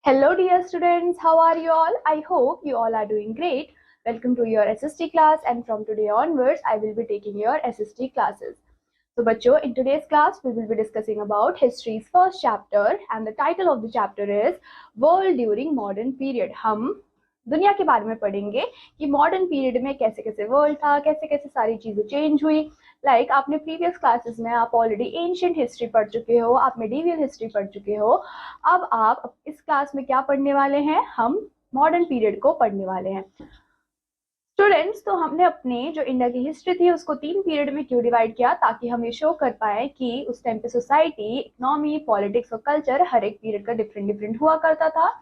Hello, dear students. How are you all? I hope you all are doing great. Welcome to your SST class, and from today onwards, I will be taking your SST classes. So, बच्चों, in today's class, we will be discussing about history's first chapter, and the title of the chapter is World During Modern Period. हम दुनिया के बारे में पढ़ेंगे कि modern period में कैसे कैसे वर्ल्ड था, कैसे कैसे सारी चीजें चेंज हुई. आपने प्रीवियस क्लासेस में आप ऑलरेडी एंशियंट हिस्ट्री पढ़ चुके हो, आप मेडिवल हिस्ट्री पढ़ चुके हो. अब आप इस क्लास में क्या पढ़ने वाले हैं? हम मॉडर्न पीरियड को पढ़ने वाले हैं. स्टूडेंट्स, तो हमने अपने जो इंडिया की हिस्ट्री थी उसको 3 पीरियड में क्यों डिवाइड किया? ताकि हम ये शो कर पाए कि उस टाइम पे सोसाइटी, इकोनॉमी, पॉलिटिक्स और कल्चर हर एक पीरियड का डिफरेंट डिफरेंट हुआ करता था.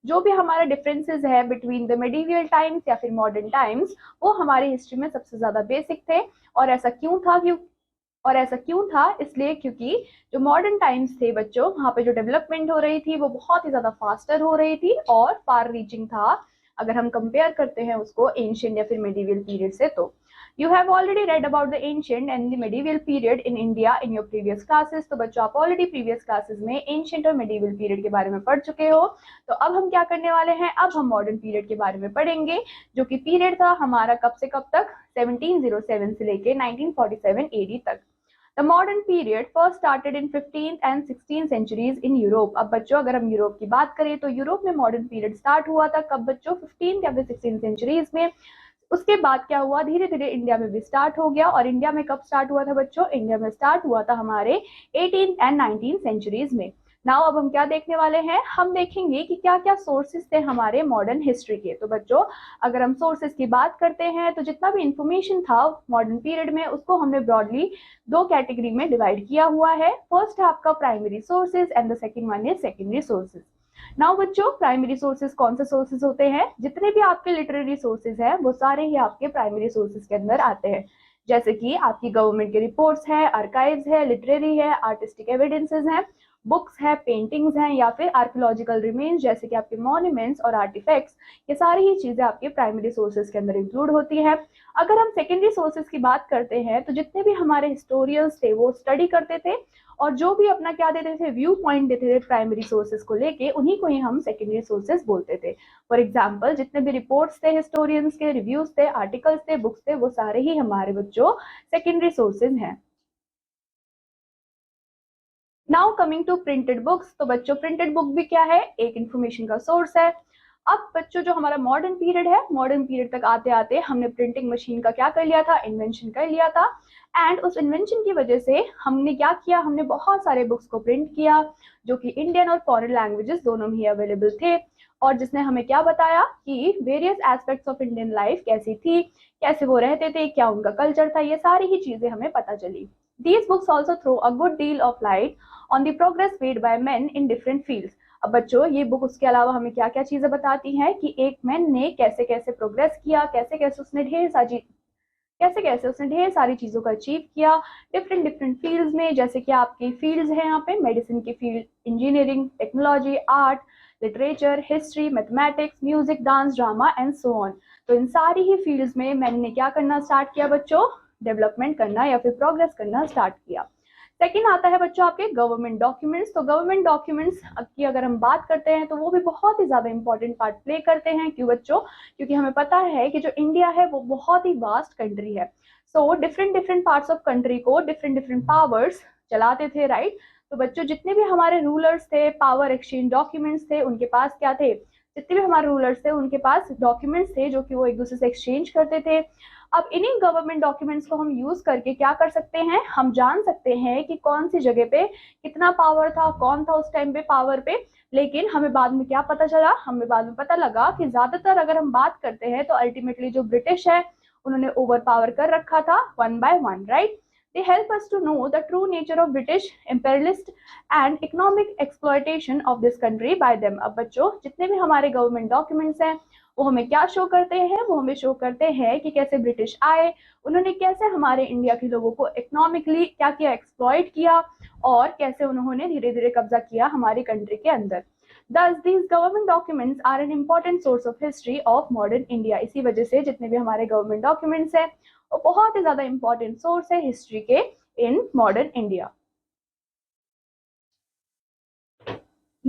जो भी हमारा डिफरेंसेस है बिटवीन द मेडिवल टाइम्स या फिर मॉडर्न टाइम्स, वो हमारी हिस्ट्री में सबसे ज्यादा बेसिक थे. और ऐसा क्यों था? इसलिए क्योंकि जो मॉडर्न टाइम्स थे बच्चों, वहाँ पे जो डेवलपमेंट हो रही थी वो बहुत ही ज्यादा फास्टर हो रही थी और फार रीचिंग था अगर हम कंपेयर करते हैं उसको एंशिएंट या फिर मेडिवल पीरियड से. तो you have already read about the ancient and the medieval period in India in your previous classes. तो बच्चों, आप ऑलरेडी प्रीवियस क्लासेस में एंशिएंट और मेडिवल पीरियड के बारे में पढ़ चुके हो. तो अब हम क्या करने वाले हैं? अब हम मॉडर्न पीरियड के बारे में पढ़ेंगे, जो कि पीरियड था हमारा कब से कब तक? 1707 से लेके 1947 एडी तक. The modern period first started in 15th and 16th centuries in Europe. अब बच्चों, अगर हम यूरोप की बात करें तो यूरोप में मॉडर्न पीरियड स्टार्ट हुआ था कब बच्चों? 15th या फिर 16th सेंचुरीज में. उसके बाद क्या हुआ? धीरे धीरे इंडिया में भी स्टार्ट हो गया. और इंडिया में कब स्टार्ट हुआ था बच्चों? इंडिया में स्टार्ट हुआ था हमारे 18th एंड 19th सेंचुरीज में. नाउ अब हम क्या देखने वाले हैं? हम देखेंगे कि क्या क्या सोर्सेस थे हमारे मॉडर्न हिस्ट्री के. तो बच्चों, अगर हम सोर्सेस की बात करते हैं तो जितना भी इंफॉर्मेशन था मॉडर्न पीरियड में उसको हमने ब्रॉडली 2 कैटेगरी में डिवाइड किया हुआ है. फर्स्ट है आपका primary sources and the second one is secondary sources. Now बच्चों, प्राइमरी सोर्सेज कौन से सोर्सेज होते हैं? जितने भी आपके लिटरेरी सोर्सेज हैं वो सारे ही आपके प्राइमरी सोर्सेज के अंदर आते हैं. जैसे कि आपकी गवर्नमेंट के रिपोर्ट्स है, आर्काइव्स है, लिटरेरी है, आर्टिस्टिक एविडेंसेस हैं, बुक्स है, पेंटिंग्स हैं, या फिर आर्कियोलॉजिकल रिमेन्स जैसे कि आपके मॉन्यूमेंट्स और आर्टिफैक्ट्स. ये सारी ही चीजें आपके प्राइमरी सोर्सेज के अंदर इंक्लूड होती है. अगर हम सेकेंडरी सोर्सेज की बात करते हैं तो जितने भी हमारे हिस्टोरियंस थे वो स्टडी करते थे और जो भी अपना क्या देते थे, व्यू पॉइंट देते थे प्राइमरी सोर्सेज को लेके, उन्हीं को ही हम सेकेंडरी सोर्सेज बोलते थे. फॉर एग्जाम्पल, जितने भी रिपोर्ट्स थे हिस्टोरियंस के, रिव्यूज थे, आर्टिकल्स थे, बुक्स थे, वो सारे ही हमारे बच्चों सेकेंडरी सोर्सेज हैं. Now coming to printed books. तो बच्चों, प्रिंटेड बुक भी क्या है? एक इंफॉर्मेशन का सोर्स है. अब बच्चों, जो हमारा मॉडर्न पीरियड है, मॉडर्न पीरियड तक आते आते हमने प्रिंटिंग मशीन का क्या कर लिया था? इन्वेंशन कर लिया था. एंड उस इन्वेंशन की वजह से हमने क्या किया? हमने बहुत सारे बुक्स को प्रिंट किया जो कि इंडियन और फॉरेन लैंग्वेजेस दोनों में ही अवेलेबल थे. और जिसने हमें क्या बताया कि various aspects of Indian life कैसी थी, कैसे वो रहते थे, क्या उनका कल्चर था, ये सारी ही चीजें हमें पता चली. These books also throw a good deal of light on the progress made by men in different fields. अब बच्चों, ये बुक उसके अलावा हमें क्या क्या चीजें बताती हैं कि एक मैन ने कैसे कैसे प्रोग्रेस किया, कैसे कैसे उसने ढेर सारी चीजों को अचीव किया डिफरेंट डिफरेंट फील्ड्स में. जैसे कि आपकी फील्ड्स हैं यहाँ पे, मेडिसिन की field, engineering, technology, art, literature, history, mathematics, music, dance, drama and so on. तो इन सारी ही फील्ड्स में मैन ने क्या करना स्टार्ट किया बच्चों? डेवलपमेंट करना या फिर प्रोग्रेस करना स्टार्ट किया. सेकेंड आता है बच्चों आपके गवर्नमेंट डॉक्यूमेंट्स. तो गवर्नमेंट डॉक्यूमेंट्स की अगर हम बात करते हैं तो वो भी बहुत ही ज्यादा इंपॉर्टेंट पार्ट प्ले करते हैं. क्यों बच्चों? क्योंकि हमें पता है कि जो इंडिया है वो बहुत ही वास्ट कंट्री है. So different different parts of country को डिफरेंट डिफरेंट पावर्स चलाते थे, राइट? तो बच्चों, जितने भी हमारे रूलर्स थे, पावर एक्सचेंज डॉक्यूमेंट्स थे, उनके पास क्या थे? जितने भी हमारे रूलर्स थे उनके पास डॉक्यूमेंट्स थे जो कि वो एक दूसरे से एक्सचेंज करते थे. अब इन्हीं गवर्नमेंट डॉक्यूमेंट्स को हम यूज करके क्या कर सकते हैं? हम जान सकते हैं कि कौन सी जगह पे कितना पावर था, कौन था उस टाइम पे पावर पे. लेकिन हमें बाद में क्या पता चला? हमें बाद में पता लगा कि ज्यादातर अगर हम बात करते हैं तो अल्टीमेटली जो ब्रिटिश है उन्होंने ओवर पावर कर रखा था one by one, right? They help us to know the true nature of British imperialist and economic exploitation of this country by them. अब बच्चों, जितने भी हमारे गवर्नमेंट डॉक्यूमेंट्स हैं वो हमें क्या शो करते हैं? वो हमें शो करते हैं कि कैसे ब्रिटिश आए, उन्होंने कैसे हमारे इंडिया के लोगों को इकोनॉमिकली क्या किया? एक्सप्लॉइट किया, और कैसे उन्होंने धीरे धीरे कब्जा किया हमारी कंट्री के अंदर. Thus, these government documents are an important source of history of modern India. इसी वजह से जितने भी हमारे गवर्नमेंट डॉक्यूमेंट्स हैं वो बहुत ही ज्यादा इंपॉर्टेंट सोर्स है हिस्ट्री के इन मॉडर्न इंडिया.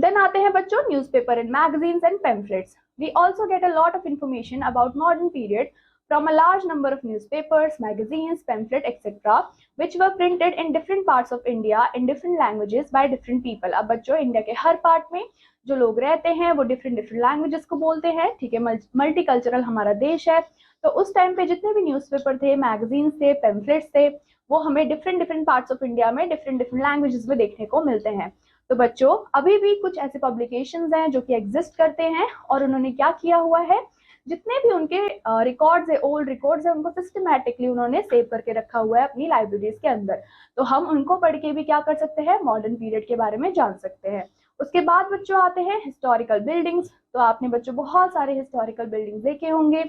देन आते हैं बच्चों newspaper and magazines and pamphlets. We also get a lot of information about modern period from a large number of newspapers, magazines, pamphlets, etc., which were printed in different parts of India in different languages by different people. अब बच्चों India के हर part में जो लोग रहते हैं वो different different languages को बोलते हैं, ठीक है, मल्टी कल्चरल हमारा देश है. तो उस टाइम पे जितने भी न्यूज़पेपर थे, मैगजीन्स थे, पेम्फलेट्स थे, वो हमें different different parts of India में डिफरेंट डिफरेंट लैंग्वेजेस में देखने को मिलते हैं. तो बच्चों अभी भी कुछ ऐसे पब्लिकेशंस हैं जो कि एग्जिस्ट करते हैं और उन्होंने क्या किया हुआ है, जितने भी उनके रिकॉर्ड्स है, ओल्ड रिकॉर्ड्स है, उनको सिस्टमैटिकली उन्होंने सेव करके रखा हुआ है अपनी लाइब्रेरीज के अंदर. तो हम उनको पढ़ के भी क्या कर सकते हैं, मॉडर्न पीरियड के बारे में जान सकते हैं. उसके बाद बच्चों आते हैं हिस्टोरिकल बिल्डिंग्स. तो आपने बच्चों बहुत सारे हिस्टोरिकल बिल्डिंग्स देखे होंगे.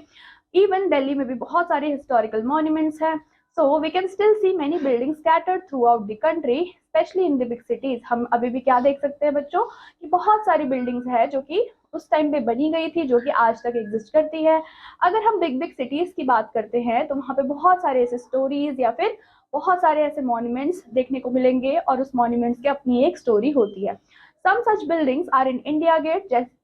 इवन दिल्ली में भी बहुत सारे हिस्टोरिकल मॉन्यूमेंट्स हैं. So we can still see many buildings scattered throughout the country, especially in the big cities. हम अभी भी क्या देख सकते हैं बच्चों कि बहुत सारी बिल्डिंग्स है जो कि उस टाइम पे बनी गई थी, जो कि आज तक एग्जिस्ट करती है. अगर हम बिग बिग सिटीज की बात करते हैं तो वहाँ पे बहुत सारे ऐसे स्टोरीज या फिर बहुत सारे ऐसे मॉन्यूमेंट्स देखने को मिलेंगे और उस मॉन्यूमेंट्स की अपनी एक स्टोरी होती है. Some such buildings are in India Gate. जैसे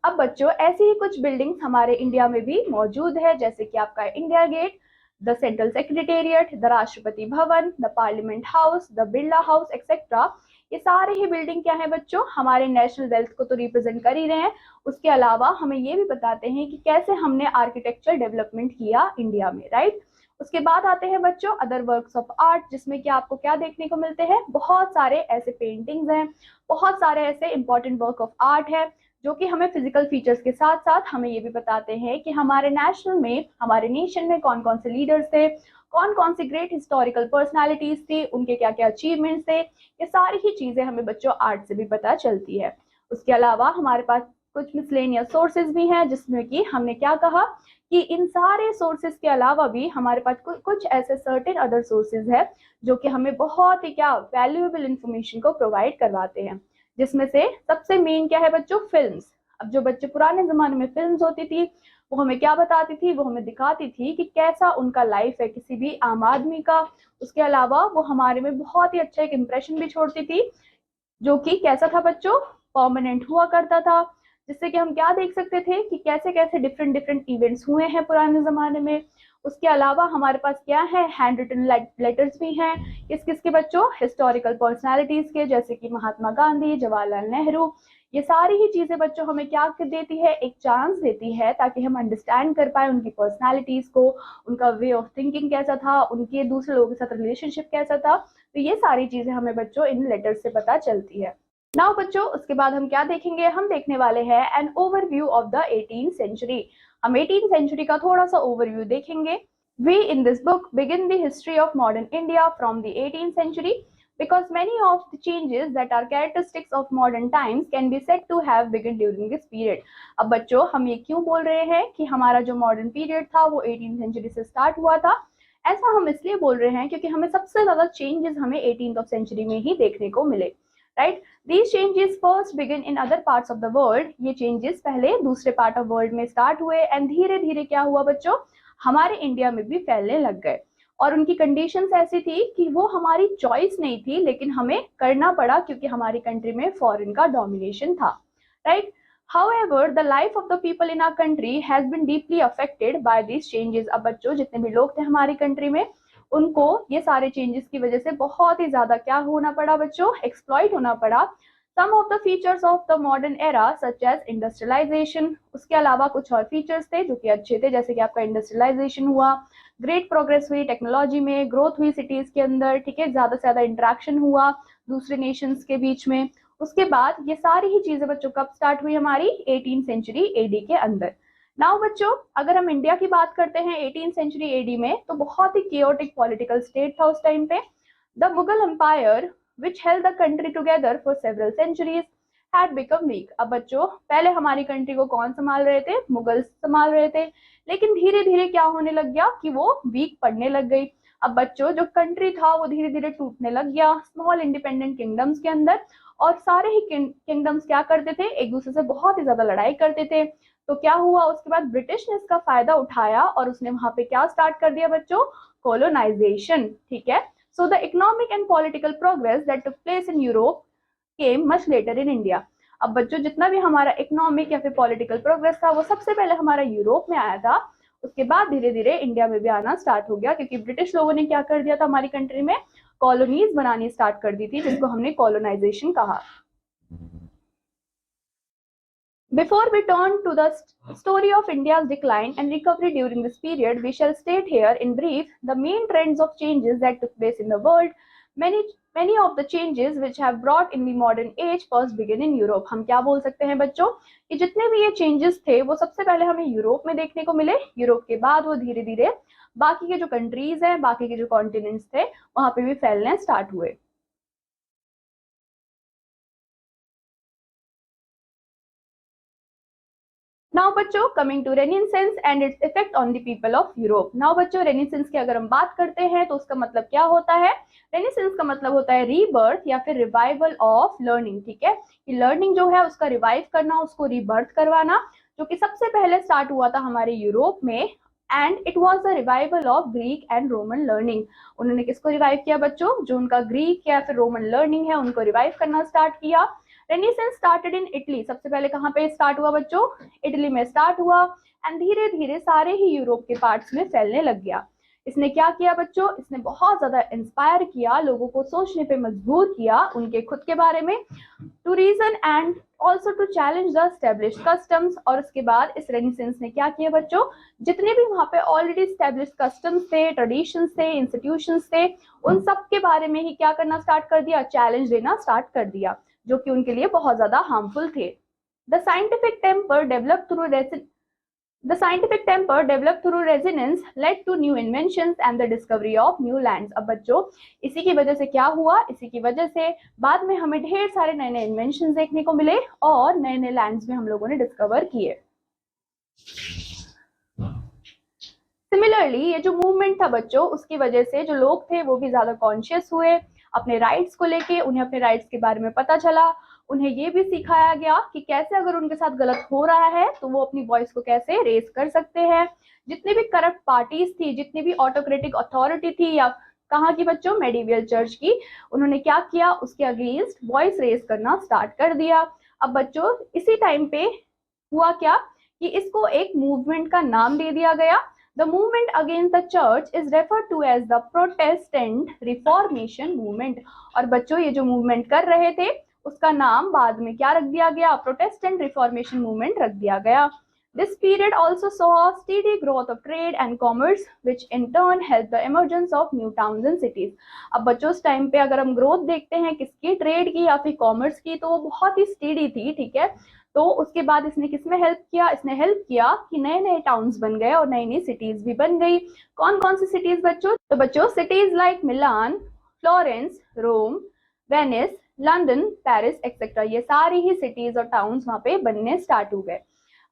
अब बच्चों ऐसी ही कुछ बिल्डिंग्स हमारे इंडिया में भी मौजूद है, जैसे कि आपका India gate, the central secretariat, the Rashtrapati Bhavan, the parliament house, the Birla house etcetera. ये सारे ही बिल्डिंग क्या है बच्चों, हमारे नेशनल वेल्थ को तो रिप्रेजेंट कर ही रहे हैं, उसके अलावा हमें ये भी बताते हैं कि कैसे हमने आर्किटेक्चर डेवलपमेंट किया इंडिया में, राइट. उसके बाद आते हैं बच्चों अदर वर्क्स ऑफ आर्ट, जिसमें कि आपको क्या देखने को मिलते हैं, बहुत सारे ऐसे पेंटिंग्स हैं, बहुत सारे ऐसे इंपॉर्टेंट वर्क ऑफ आर्ट है जो कि हमें फिजिकल फीचर्स के साथ साथ हमें ये भी बताते हैं कि हमारे नेशनल में, हमारे नेशन में कौन कौन से लीडर्स थे, कौन कौन सी ग्रेट हिस्टोरिकल पर्सनालिटीज थी, उनके क्या क्या अचीवमेंट्स थे. ये सारी ही चीजें हमें बच्चों आर्ट से भी पता चलती है. उसके अलावा हमारे पास कुछ मिसलेनियस सोर्सेज भी हैं, जिसमें कि हमने क्या कहा कि इन सारे सोर्सेज के अलावा भी हमारे पास कुछ ऐसे सर्टेन अदर सोर्सेज है जो कि हमें बहुत ही क्या वैल्यूएबल इंफॉर्मेशन को प्रोवाइड करवाते हैं. जिसमें से सबसे मेन क्या है बच्चों, फिल्म्स. अब जो बच्चे पुराने जमाने में फिल्म्स होती थी वो हमें क्या बताती थी, वो हमें दिखाती थी कि कैसा उनका लाइफ है किसी भी आम आदमी का. उसके अलावा वो हमारे में बहुत ही अच्छा एक इम्प्रेशन भी छोड़ती थी, जो कि कैसा था बच्चों, परमानेंट हुआ करता था, जिससे कि हम क्या देख सकते थे कि कैसे कैसे डिफरेंट डिफरेंट इवेंट्स हुए हैं पुराने जमाने में. उसके अलावा हमारे पास क्या है, हैंड रिटन लेटर्स भी हैं. किस किस के बच्चों, हिस्टोरिकल पर्सनालिटीज के, जैसे कि महात्मा गांधी, जवाहरलाल नेहरू. ये सारी ही चीजें बच्चों हमें क्या देती है, एक चांस देती है ताकि हम अंडरस्टैंड कर पाए उनकी पर्सनालिटीज को, उनका वे ऑफ थिंकिंग कैसा था, उनके दूसरे लोगों के साथ रिलेशनशिप कैसा था. तो ये सारी चीजें हमें बच्चों इन लेटर्स से पता चलती है. नाउ बच्चों उसके बाद हम क्या देखेंगे, हम देखने वाले हैं an overview of the 18th century. हम 18th सेंचुरी का थोड़ा सा ओवरव्यू देखेंगे. We in this book begin the history of modern India from the 18th century because many of the changes that are characteristics of modern times can be said to have begun during this period. अब बच्चों हम ये क्यों बोल रहे हैं कि हमारा जो मॉडर्न पीरियड था वो 18th सेंचुरी से स्टार्ट हुआ था. ऐसा हम इसलिए बोल रहे हैं क्योंकि हमें सबसे ज्यादा चेंजेस हमें 18th सेंचुरी में ही देखने को मिले, right. These changes first begin in other parts of the world. ये चेंजेस पहले दूसरे पार्ट ऑफ वर्ल्ड में स्टार्ट हुए एंड धीरे धीरे क्या हुआ बच्चों, हमारे इंडिया में भी फैलने लग गए. और उनकी कंडीशंस ऐसी थी कि वो हमारी चॉइस नहीं थी, लेकिन हमें करना पड़ा क्योंकि हमारी कंट्री में फॉरेन का डोमिनेशन था, right. However, the life of the people in our country has been deeply affected by these changes. अब बच्चों जितने भी लोग थे हमारी कंट्री में, उनको ये सारे चेंजेस की वजह से बहुत ही ज्यादा क्या होना पड़ा बच्चों, एक्सप्लॉइट होना पड़ा. Some of the features of the modern era such as industrialization. उसके अलावा कुछ और फीचर्स थे जो कि अच्छे थे, जैसे कि आपका इंडस्ट्रियलाइजेशन हुआ, ग्रेट प्रोग्रेस हुई टेक्नोलॉजी में, ग्रोथ हुई सिटीज के अंदर, ठीक है, ज्यादा से ज्यादा इंटरेक्शन हुआ दूसरे नेशंस के बीच में. उसके बाद ये सारी ही चीजें बच्चों कब स्टार्ट हुई, हमारी 18th सेंचुरी एडी के अंदर. नाउ बच्चों अगर हम इंडिया की बात करते हैं 18th सेंचुरी एडी में, तो बहुत ही chaotic पॉलिटिकल स्टेट था उस टाइम पे. The Mughal empire which held the country together for several centuries had become weak. अब बच्चों पहले हमारी कंट्री को कौन संभाल रहे थे, मुगल संभाल रहे थे, लेकिन धीरे धीरे क्या होने लग गया कि वो वीक पड़ने लग गई. अब बच्चों जो कंट्री था वो धीरे धीरे टूटने लग गया स्मॉल इंडिपेंडेंट किंगडम्स के अंदर, और सारे ही किंगडम्स क्या करते थे, एक दूसरे से बहुत ही ज्यादा लड़ाई करते थे. तो क्या हुआ, उसके बाद ब्रिटिश ने इसका फायदा उठाया और उसने वहां पे क्या स्टार्ट कर दिया बच्चों, colonization, ठीक है. So the economic and political progress that took place in Europe came much later in India. अब बच्चों जितना भी हमारा इकोनॉमिक या फिर पॉलिटिकल प्रोग्रेस था वो सबसे पहले हमारा यूरोप में आया था, उसके बाद धीरे धीरे इंडिया में भी आना स्टार्ट हो गया, क्योंकि ब्रिटिश लोगों ने क्या कर दिया था, हमारी कंट्री में कॉलोनीज बनानी स्टार्ट कर दी थी, जिसको हमने कॉलोनाइजेशन कहा. Before we turn to the story of India's decline and recovery during this period, we shall state here in brief the main trends of changes that took place in the world. Many of the changes which have brought in the modern age first begin in Europe. हम क्या बोल सकते हैं बच्चों कि जितने भी ये changes थे वो सबसे पहले हमें यूरोप में देखने को मिले. यूरोप के बाद वो धीरे धीरे बाकी के जो कंट्रीज हैं, बाकी के जो कॉन्टिनेंट्स थे, वहां पे भी फैलने स्टार्ट हुए. Now बच्चों coming to renaissance and its effect on the people of Europe. Now बच्चों रेनेसेंस की अगर हम बात करते हैं तो उसका मतलब क्या होता है. रेनेसेंस का मतलब होता है रीबर्थ या फिर रिवाइवल ऑफ लर्निंग, ठीक है, कि लर्निंग जो है उसका रिवाइव करना, उसको रीबर्थ करवाना, जो कि सबसे पहले स्टार्ट हुआ था हमारे यूरोप में. And it was the revival of Greek and Roman learning. उन्होंने किसको रिवाइव किया बच्चों, जो उनका ग्रीक या फिर रोमन लर्निंग है उनको रिवाइव करना स्टार्ट किया. Renaissance started in Italy. सबसे पहले कहाँ पे स्टार्ट हुआ बच्चों, इटली में स्टार्ट हुआ. एंड धीरे धीरे सारे ही यूरोप के पार्ट्स में फैलने लग गया. इसने क्या किया बच्चों, इसने बहुत ज्यादा इंस्पायर किया, लोगों को सोचने पे मजबूर किया उनके खुद के बारे में, to reason and also to challenge the established customs. और उसके बाद इस रेनेसेंस ने क्या किया बच्चों, जितने भी वहां पे ऑलरेडी एस्टेब्लिश्ड कस्टम्स थे, ट्रेडिशंस थे, इंस्टीट्यूशंस थे, उन सब के बारे में ही क्या करना स्टार्ट कर दिया, चैलेंज देना स्टार्ट कर दिया, जो कि उनके लिए बहुत ज्यादा हार्मफुल थे. The scientific temper developed through resonance led to new inventions and the discovery of new lands. अब बच्चों इसी की वजह से क्या हुआ, इसी की वजह से बाद में हमें ढेर सारे नए नए इन्वेंशन देखने को मिले और नए नए लैंड्स भी हम लोगों ने डिस्कवर किए. सिमिलरली ये जो मूवमेंट था बच्चों, उसकी वजह से जो लोग थे वो भी ज्यादा कॉन्शियस हुए अपने राइट्स को लेके. उन्हें अपने राइट्स के बारे में पता चला, उन्हें ये भी सिखाया गया कि कैसे अगर उनके साथ गलत हो रहा है तो वो अपनी वॉइस को कैसे रेज कर सकते हैं. जितनी भी करप्ट पार्टीज थी, जितनी भी ऑटोक्रेटिक अथॉरिटी थी, या कहाँ की बच्चों, मेडिवल चर्च की, उन्होंने क्या किया, उसके अगेंस्ट वॉइस रेज करना स्टार्ट कर दिया. अब बच्चों इसी टाइम पे हुआ क्या कि इसको एक मूवमेंट का नाम दे दिया गया. The movement against the church is referred to as the Protestant Reformation movement. और बच्चों ये जो मूवमेंट कर रहे थे उसका नाम बाद में क्या रख दिया गया, Protestant Reformation movement रख दिया गया. This period also saw a steady growth of trade and commerce, which in turn helped the emergence of new towns and cities. अब बच्चों उस टाइम पे अगर हम ग्रोथ देखते हैं किसकी, ट्रेड की या फिर कॉमर्स की, तो वो बहुत ही स्टेडी थी, ठीक है. तो उसके बाद इसने किसमें हेल्प किया, इसने हेल्प किया कि नए नए टाउन्स बन गए और नई नई सिटीज भी बन गई. कौन कौन सी सिटीज बच्चों, तो बच्चों सिटीज लाइक मिलान, फ्लोरेंस, रोम, वेनिस, लंदन, पेरिस एक्सेट्रा, ये सारी ही सिटीज और टाउन्स वहां पे बनने स्टार्ट हो गए.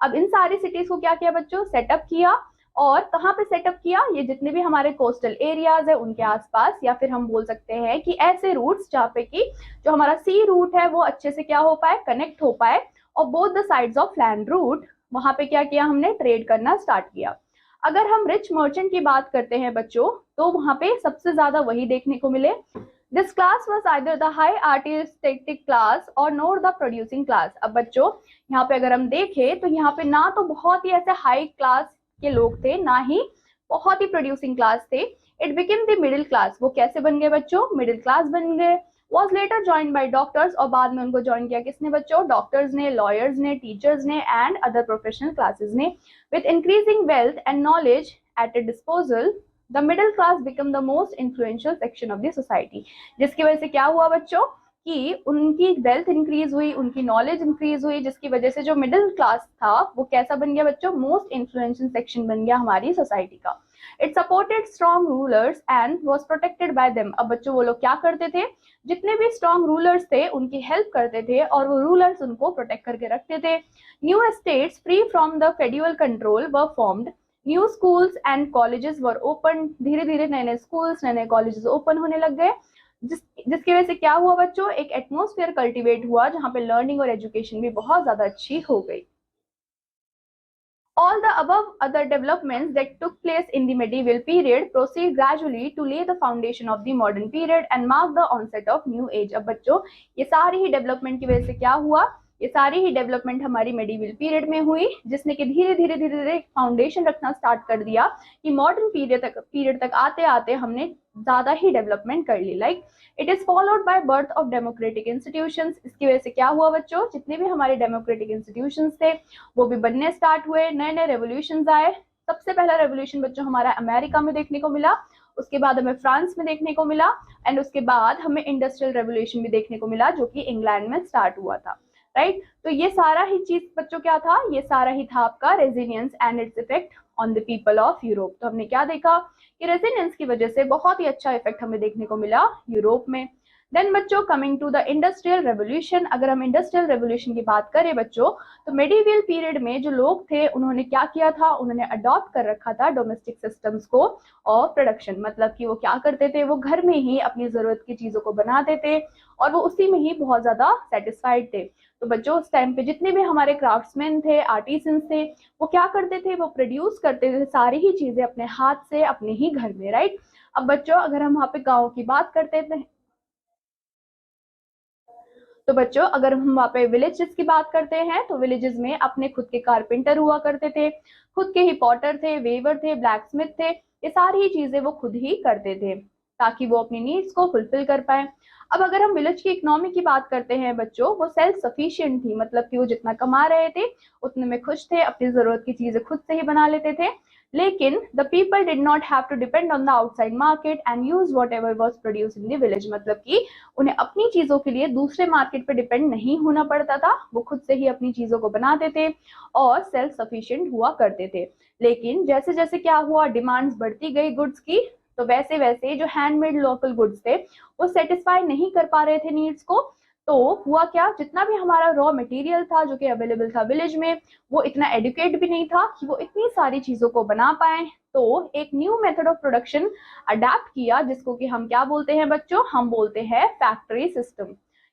अब इन सारी सिटीज को क्या किया बच्चों, सेटअप किया. और कहाँ पे सेटअप किया, ये जितने भी हमारे कोस्टल एरियाज है उनके आसपास, या फिर हम बोल सकते हैं कि ऐसे रूट्स जहाँ पे कि जो हमारा सी रूट है वो अच्छे से क्या हो पाए, कनेक्ट हो पाए, और both the sides of land route, वहां पे क्या किया, हमने ट्रेड करना स्टार्ट किया. अगर हम रिच मर्चेंट की बात करते हैं बच्चों, तो वहां पे सबसे ज्यादा वही देखने को मिले. This class was either the high artistic class और नॉट द प्रोड्यूसिंग क्लास. अब बच्चों यहाँ पे अगर हम देखें तो यहाँ पे ना तो बहुत ही ऐसे हाई क्लास के लोग थे, ना ही बहुत ही प्रोड्यूसिंग क्लास थे. It became the middle class. वो कैसे बन गए बच्चों, मिडिल क्लास बन गए. was later joined by doctors, और बाद में उनको ज्वाइन किया किसने बच्चों, डॉक्टर्स ने, लॉयर्स ने, टीचर्स ने एंड अदर प्रोफेशनल क्लासेस ने. With increasing wealth and knowledge eight A disposal, the middle class become the most influential section of the society. जिसकी वजह से क्या हुआ बच्चों कि उनकी वेल्थ इंक्रीज हुई, उनकी नॉलेज इंक्रीज हुई, जिसकी वजह से जो मिडिल क्लास था वो कैसा बन गया बच्चों, मोस्ट इन्फ्लुएंशियल सेक्शन बन गया हमारी सोसाइटी का. It supported strong rulers and was protected by them. अब बच्चों वो लोग क्या करते थे, जितने भी स्ट्रॉन्ग रूलर्स थे उनकी हेल्प करते थे और वो रूलर्स उनको प्रोटेक्ट करके रखते थे. New states free from the federal control were formed. New schools and colleges were open. धीरे धीरे नए नए स्कूल्स, नए नए कॉलेजेस ओपन होने लग गए, जिसकी वजह से क्या हुआ बच्चों, एक एटमोस्फेयर कल्टीवेट हुआ जहाँ पे लर्निंग और एजुकेशन भी बहुत ज्यादा अच्छी हो गई. All the above other developments that took place in the medieval period proceed gradually to lay the foundation of the modern period and mark the onset of new age. अब बच्चों ये सारी ही डेवलपमेंट की वजह से क्या हुआ, ये सारी ही डेवलपमेंट हमारी मेडिवल पीरियड में हुई, जिसने कि धीरे धीरे धीरे धीरे फाउंडेशन रखना स्टार्ट कर दिया कि मॉडर्न पीरियड तक आते आते हमने ज्यादा ही डेवलपमेंट कर ली. Like it is followed by birth of democratic institutions. इसकी वजह से क्या हुआ बच्चों, जितने भी हमारे डेमोक्रेटिक इंस्टीट्यूशंस थे वो भी बनने स्टार्ट हुए, नए नए रेवोल्यूशंस आए. सबसे पहला रेवोल्यूशन बच्चों हमारा अमेरिका में देखने को मिला, उसके बाद हमें फ्रांस में देखने को मिला, एंड उसके बाद हमें इंडस्ट्रियल रेवोल्यूशन भी देखने को मिला जो कि इंग्लैंड में स्टार्ट हुआ था. राइट तो ये सारा ही चीज बच्चों क्या था, ये सारा ही था आपका resilience and its effect on the people of Europe. तो हमने क्या देखा कि रेजिलियंस की वजह से बहुत ही अच्छा इफेक्ट हमें देखने को मिला यूरोप में. देन बच्चों coming to the industrial revolution, अगर हम इंडस्ट्रियल रेवोल्यूशन की बात करें बच्चों तो मेडिवल पीरियड में जो लोग थे उन्होंने क्या किया था, उन्होंने अडॉप्ट कर रखा था डोमेस्टिक सिस्टम्स को ऑफ प्रोडक्शन. मतलब कि वो क्या करते थे, वो घर में ही अपनी जरूरत की चीजों को बनाते थे और वो उसी में ही बहुत ज्यादा सेटिस्फाइड थे. तो बच्चों उस टाइम पे जितने भी हमारे क्राफ्ट्समैन थे, आर्टिसंस थे, वो क्या करते थे, वो प्रोड्यूस करते थे सारी ही चीजें अपने हाथ से अपने ही घर में. राइट अब बच्चों अगर हम वहाँ पे गाँव की बात करते थे तो बच्चों अगर हम वहाँ पे विलेजेस की बात करते हैं तो विलेजेस में अपने खुद के कारपेंटर हुआ करते थे, खुद के ही पॉटर थे, वेवर थे, ब्लैक स्मिथ थे. ये सारी ही चीजें वो खुद ही करते थे ताकि वो अपनी नीड्स को फुलफिल कर पाए. अब अगर हम विलेज की इकोनॉमी की बात करते हैं बच्चों, वो सेल्फ सफिशिएंट थी. मतलब कि वो जितना कमा रहे थे उतने में खुश थे, अपनी जरूरत की चीजें खुद से ही बना लेते थे. लेकिन the people did not have to depend on the outside market and use whatever was produce in the village. मतलब कि उन्हें अपनी चीजों के लिए दूसरे मार्केट पे डिपेंड नहीं होना पड़ता था, वो खुद से ही अपनी चीजों को बनाते थे और सेल्फ सफिशिएंट हुआ करते थे. लेकिन जैसे जैसे क्या हुआ, डिमांड्स बढ़ती गई गुड्स की, तो वैसे वैसे जो हैंडमेड लोकल गुड्स थे वो सेटिस्फाई नहीं कर पा रहे थे नीड्स को. तो हुआ क्या, जितना भी हमारा रॉ मटेरियल था जो कि अवेलेबल था विलेज में, वो इतना एडुकेट भी नहीं था कि वो इतनी सारी चीजों को बना पाए. तो एक new method of production adapt किया जिसको कि हम क्या बोलते हैं बच्चों, हम बोलते हैं फैक्ट्री सिस्टम.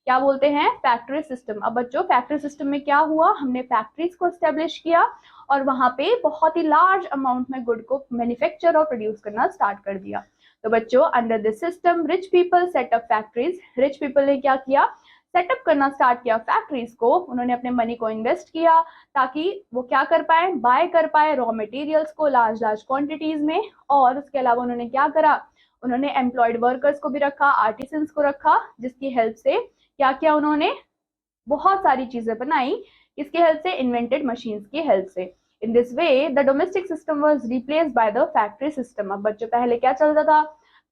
क्या बोलते हैं, फैक्ट्री सिस्टम. अब बच्चों फैक्ट्री सिस्टम में क्या हुआ, हमने फैक्ट्रीज को एस्टेब्लिश किया और वहां पे बहुत ही लार्ज अमाउंट में गुड को मैन्युफैक्चर और प्रोड्यूस करना स्टार्ट कर दिया. तो बच्चों under this system rich people set up factories. Rich people ने क्या किया, सेटअप करना स्टार्ट किया फैक्ट्रीज को. उन्होंने अपने मनी को इन्वेस्ट किया ताकि वो क्या कर पाए, बाय कर पाए रॉ मटेरियल्स को लार्ज लार्ज क्वांटिटीज में. और उसके अलावा उन्होंने क्या करा, उन्होंने एम्प्लॉयड वर्कर्स को भी रखा, आर्टिसंस को रखा, जिसकी हेल्प से क्या किया, उन्होंने बहुत सारी चीजें बनाई. इसकी हेल्प से, इन्वेंटेड मशीन्स की हेल्प से. In this way the domestic system was replaced by the factory system. अब बच्चों पहले क्या चलता था,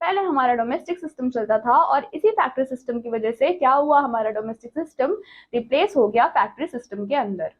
पहले हमारा डोमेस्टिक सिस्टम चलता था और इसी फैक्ट्री सिस्टम की वजह से क्या हुआ, हमारा डोमेस्टिक सिस्टम रिप्लेस हो गया फैक्ट्री सिस्टम के अंदर.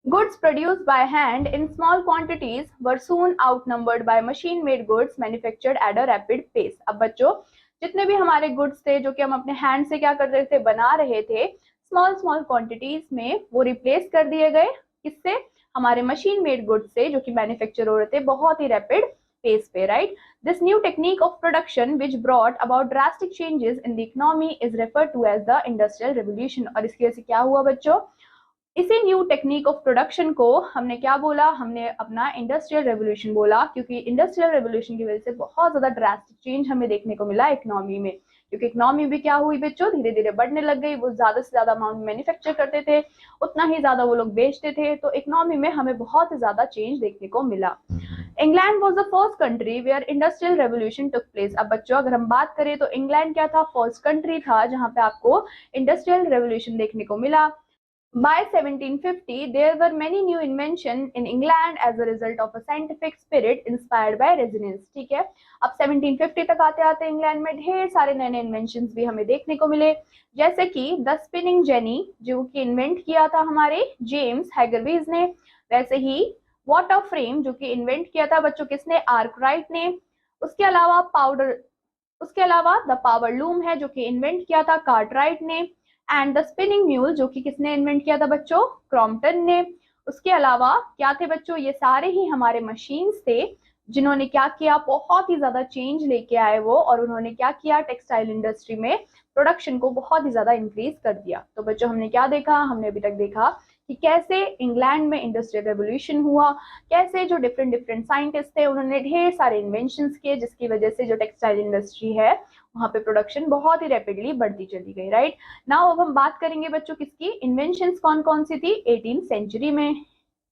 Goods produced by hand in small quantities were soon outnumbered by machine-made goods manufactured at a rapid pace. अब बच्चों जितने भी हमारे गुड्स थे जो कि हम अपने हैंड से क्या कर रहे थे, बना रहे थे, स्मॉल स्मॉल क्वांटिटीज में वो रिप्लेस कर दिए गए. किससे, हमारे मशीन मेड गुड्स से जो कि मैन्युफैक्चर हो रहे थे बहुत ही रैपिड pace पे. Right, this new technique of production which brought about drastic changes in the economy is referred to as the industrial revolution. और इसकी वजह से क्या हुआ बच्चों, इसी न्यू टेक्निक ऑफ प्रोडक्शन को हमने क्या बोला, हमने अपना इंडस्ट्रियल रेवोल्यूशन बोला, क्योंकि इंडस्ट्रियल रेवोल्यूशन की वजह से बहुत ज्यादा ड्रास्टिक चेंज हमें देखने को मिला इकोनॉमी में. क्योंकि इकोनॉमी भी क्या हुई बच्चों, धीरे धीरे बढ़ने लग गई. वो ज्यादा से ज्यादा अमाउंट मैन्युफैक्चर करते थे, उतना ही ज्यादा वो लोग बेचते थे. तो इकोनॉमी में हमें बहुत ज्यादा चेंज देखने को मिला. England was the first country where industrial revolution took place. अब बच्चों अगर हम बात करें तो इंग्लैंड क्या था, फर्स्ट कंट्री था जहां पे आपको इंडस्ट्रियल रेवोल्यूशन देखने को मिला. By 1750, there were many new inventions in England as a result of a scientific spirit inspired by resonance. ठीक है, अब 1750 तक आते आते इंग्लैंड में ढेर सारे नए नए इन्वेंशंस भी हमें देखने को मिले, जैसे कि द स्पिनिंग जेनी जो कि इन्वेंट किया था हमारे जेम्स हैगरविज ने. वैसे ही वाटर फ्रेम जो कि इन्वेंट किया था बच्चों किसने, आर्कराइट ने. उसके अलावा द पावर लूम है जो कि इन्वेंट किया था कार्टराइट ने. एंड द स्पिनिंग म्यूल जो कि किसने इन्वेंट किया था बच्चों, क्रॉम्पटन ने. उसके अलावा क्या थे बच्चों, ये सारे ही हमारे मशीन्स थे जिन्होंने क्या किया, बहुत ही ज्यादा चेंज लेके आए वो, और उन्होंने क्या किया, टेक्सटाइल इंडस्ट्री में प्रोडक्शन को बहुत ही ज्यादा इंक्रीज कर दिया. तो बच्चों हमने क्या देखा, हमने अभी तक देखा कि कैसे इंग्लैंड में इंडस्ट्रियल रेवोल्यूशन हुआ, कैसे जो डिफरेंट डिफरेंट साइंटिस्ट थे उन्होंने ढेर सारे इन्वेंशंस किए, जिसकी वजह से जो टेक्सटाइल इंडस्ट्री है वहाँ पे प्रोडक्शन बहुत ही रैपिडली बढ़ती चली गई, राइट। नाउ अब हम बात करेंगे बच्चों किसकी, इन्वेंशंस कौन कौन सी थी 18th सेंचुरी में।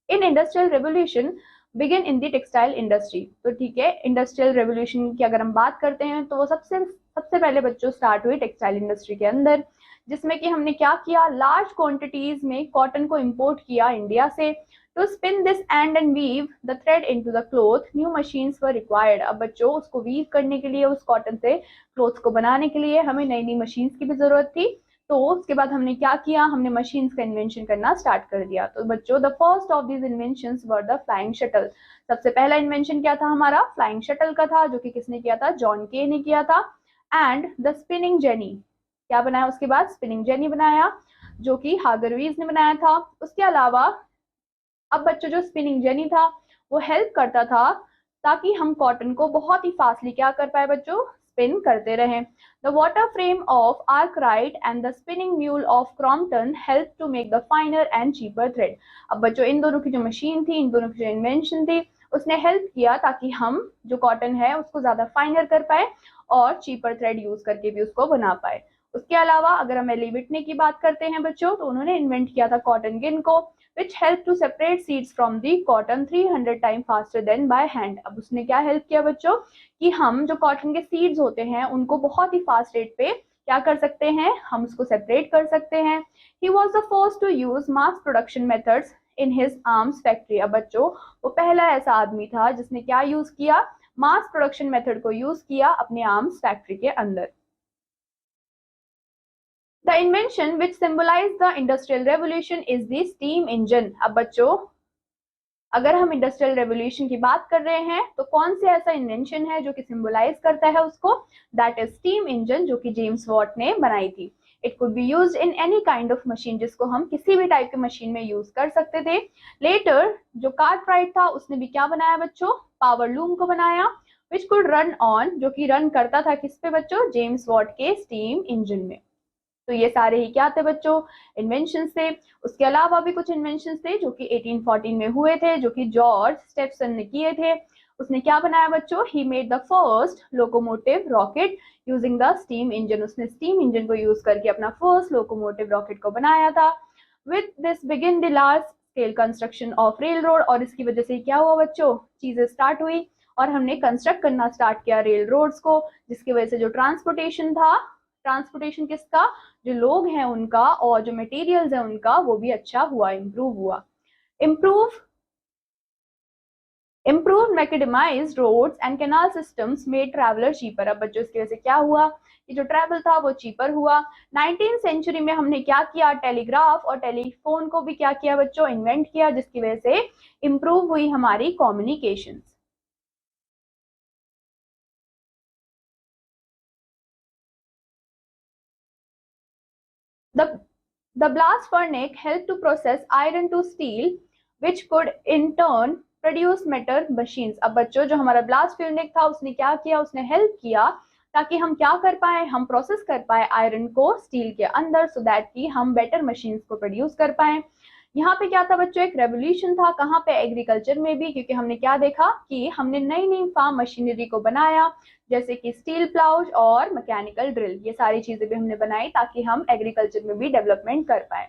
In industrial revolution begin in the textile industry. तो ठीक है, इंडस्ट्रियल रेवोल्यूशन की अगर हम बात करते हैं तो वो सबसे सबसे पहले बच्चों स्टार्ट हुई टेक्सटाइल इंडस्ट्री के अंदर, जिसमें कि हमने क्या किया, लार्ज क्वांटिटीज में कॉटन को इंपोर्ट किया इंडिया से। To spin this and weave the thread into the cloth new machines were required. अब बच्चों उसको वीव करने के लिए, उस कॉटन से क्लोथ्स को बनाने के लिए हमें नई नई मशीन्स की भी जरूरत थी। तो उसके बाद हमने क्या किया, हमने मशीन्स का इन्वेंशन करना स्टार्ट कर दिया। तो बच्चों the first of these inventions were the flying shuttle. सबसे पहला इन्वेंशन क्या था हमारा, फ्लाइंग शटल का था, जो कि किसने किया था, जॉन के ने किया था। एंड द स्पिनिंग जेनी, क्या बनाया उसके बाद, स्पिनिंग जेनी बनाया, जो कि हार्ग्रीव्स ने बनाया था। उसके अलावा अब बच्चों जो स्पिनिंग जेनी था वो हेल्प करता था ताकि हम कॉटन को बहुत ही फास्टली क्या कर पाए बच्चों, स्पिन करते रहें। The water frame of Arkwright and the spinning mule of Crompton help to make the finer and cheaper thread. अब बच्चों इन दोनों की जो मशीन थी, इन दोनों की जो इन्वेंशन थी, उसने हेल्प किया ताकि हम जो कॉटन है उसको ज्यादा फाइनर कर पाए और चीपर थ्रेड यूज करके भी उसको बना पाए। उसके अलावा अगर हम एली व्हिटनी की बात करते हैं बच्चों, तो उन्होंने इन्वेंट किया था कॉटन गिन को, which help to separate seeds from the cotton 300 time faster than by hand। अब उसने क्या हेल्प किया बच्चों, कि हम जो कॉटन के सीड्स होते हैं उनको बहुत ही फास्ट रेट पे क्या कर सकते हैं, हम उसको सेपरेट कर सकते हैं। He was the first to use mass production methods in his arms factory। अब बच्चों वो पहला ऐसा आदमी था जिसने क्या यूज किया, मास प्रोडक्शन मेथड को यूज किया अपने आर्म्स फैक्ट्री के अंदर। The invention which symbolized the industrial revolution is the steam engine। अब बच्चों अगर हम इंडस्ट्रियल रेवोल्यूशन की बात कर रहे हैं तो कौन से ऐसा इन्वेंशन है जो कि सिंबलाइज करता है उसको, दैट इज स्टीम इंजन, जो कि जेम्स वॉट ने बनाई थी। It could be used in any kind of machine, जिसको हम किसी भी टाइप की मशीन में यूज कर सकते थे। लेटर जो कार्टराइट था उसने भी क्या बनाया बच्चों, पावर लूम को बनाया, विच कुड रन ऑन, जो कि रन करता था किस पे बच्चों, जेम्स वॉट के स्टीम इंजन में। तो ये सारे ही क्या थे बच्चों, इन्वेंशन थे। उसके अलावा भी कुछ इन्वेंशन थे जो कि 1814 में हुए थे, जो कि जॉर्ज स्टेफसन ने किए थे। उसने क्या बनाया बच्चों, he made the first locomotive rocket using the steam engine. उसने स्टीम इंजन को यूज करके अपना फर्स्ट लोकोमोटिव रॉकेट को बनाया था। With this begin the large scale construction of rail road. और इसकी वजह से क्या हुआ बच्चों, चीजें स्टार्ट हुई और हमने कंस्ट्रक्ट करना स्टार्ट किया रेल रोड्स को, जिसकी वजह से जो ट्रांसपोर्टेशन था, ट्रांसपोर्टेशन किसका, जो लोग हैं उनका और जो मटेरियल्स है उनका, वो भी अच्छा हुआ, इंप्रूव हुआ। Improve macadamised roads and canal systems made traveller cheaper. अब बच्चों इसकी वजह से क्या हुआ, कि जो ट्रैवल था वो चीपर हुआ। 19th सेंचुरी में हमने क्या किया, टेलीग्राफ और टेलीफोन को भी क्या किया बच्चों, इन्वेंट किया, जिसकी वजह से इम्प्रूव हुई हमारी communications. The blast furnace helped to process iron to steel, which could in turn produce metal machines। अब बच्चों जो हमारा ब्लास्ट फर्नेस था उसने क्या किया, उसने हेल्प किया ताकि हम क्या कर पाए, हम प्रोसेस कर पाए आयरन को स्टील के अंदर, सो दैट कि हम बेटर मशीन्स को प्रोड्यूस कर पाए। यहाँ पे क्या था बच्चों, एक रेवोल्यूशन था, कहाँ पे, एग्रीकल्चर में भी, क्योंकि हमने क्या देखा कि हमने नई नई फार्म मशीनरी को बनाया, जैसे कि स्टील प्लाउज और मैकेनिकल ड्रिल, ये सारी चीजें भी हमने बनाई ताकि हम एग्रीकल्चर में भी डेवलपमेंट कर पाए।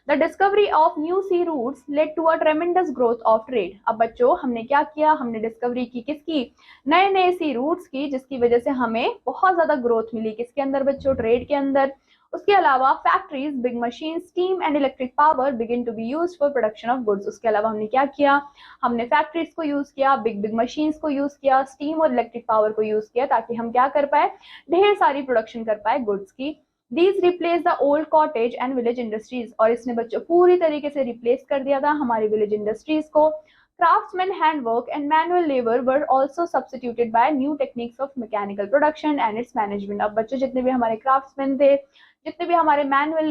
The discovery of new sea routes led to a tremendous growth of trade. अब बच्चों हमने क्या किया, हमने डिस्कवरी की किसकी, नए नए सी रूट्स की, जिसकी वजह से हमें बहुत ज्यादा ग्रोथ मिली किसके अंदर बच्चों, ट्रेड के अंदर। उसके अलावा factories, big machine, steam and electric power begin to be used for production of goods. उसके अलावा हमने क्या किया, हमने फैक्ट्रीज को यूज किया, बिग बिग मशीन्स को यूज किया, स्टीम और इलेक्ट्रिक पावर को यूज किया, ताकि हम क्या कर पाए, ढेर सारी प्रोडक्शन कर पाए गुड्स की। These replace the old cottage and village industries। और इसने बच्चों पूरी तरीके से रिप्लेस कर दिया था हमारी विलेज इंडस्ट्रीज को। Craftsman handwork and manual labor were also substituted by new techniques of mechanical production and its management। अब बच्चों जितने भी हमारे क्राफ्ट्समैन थे, जितने भी हमारे मैनुअल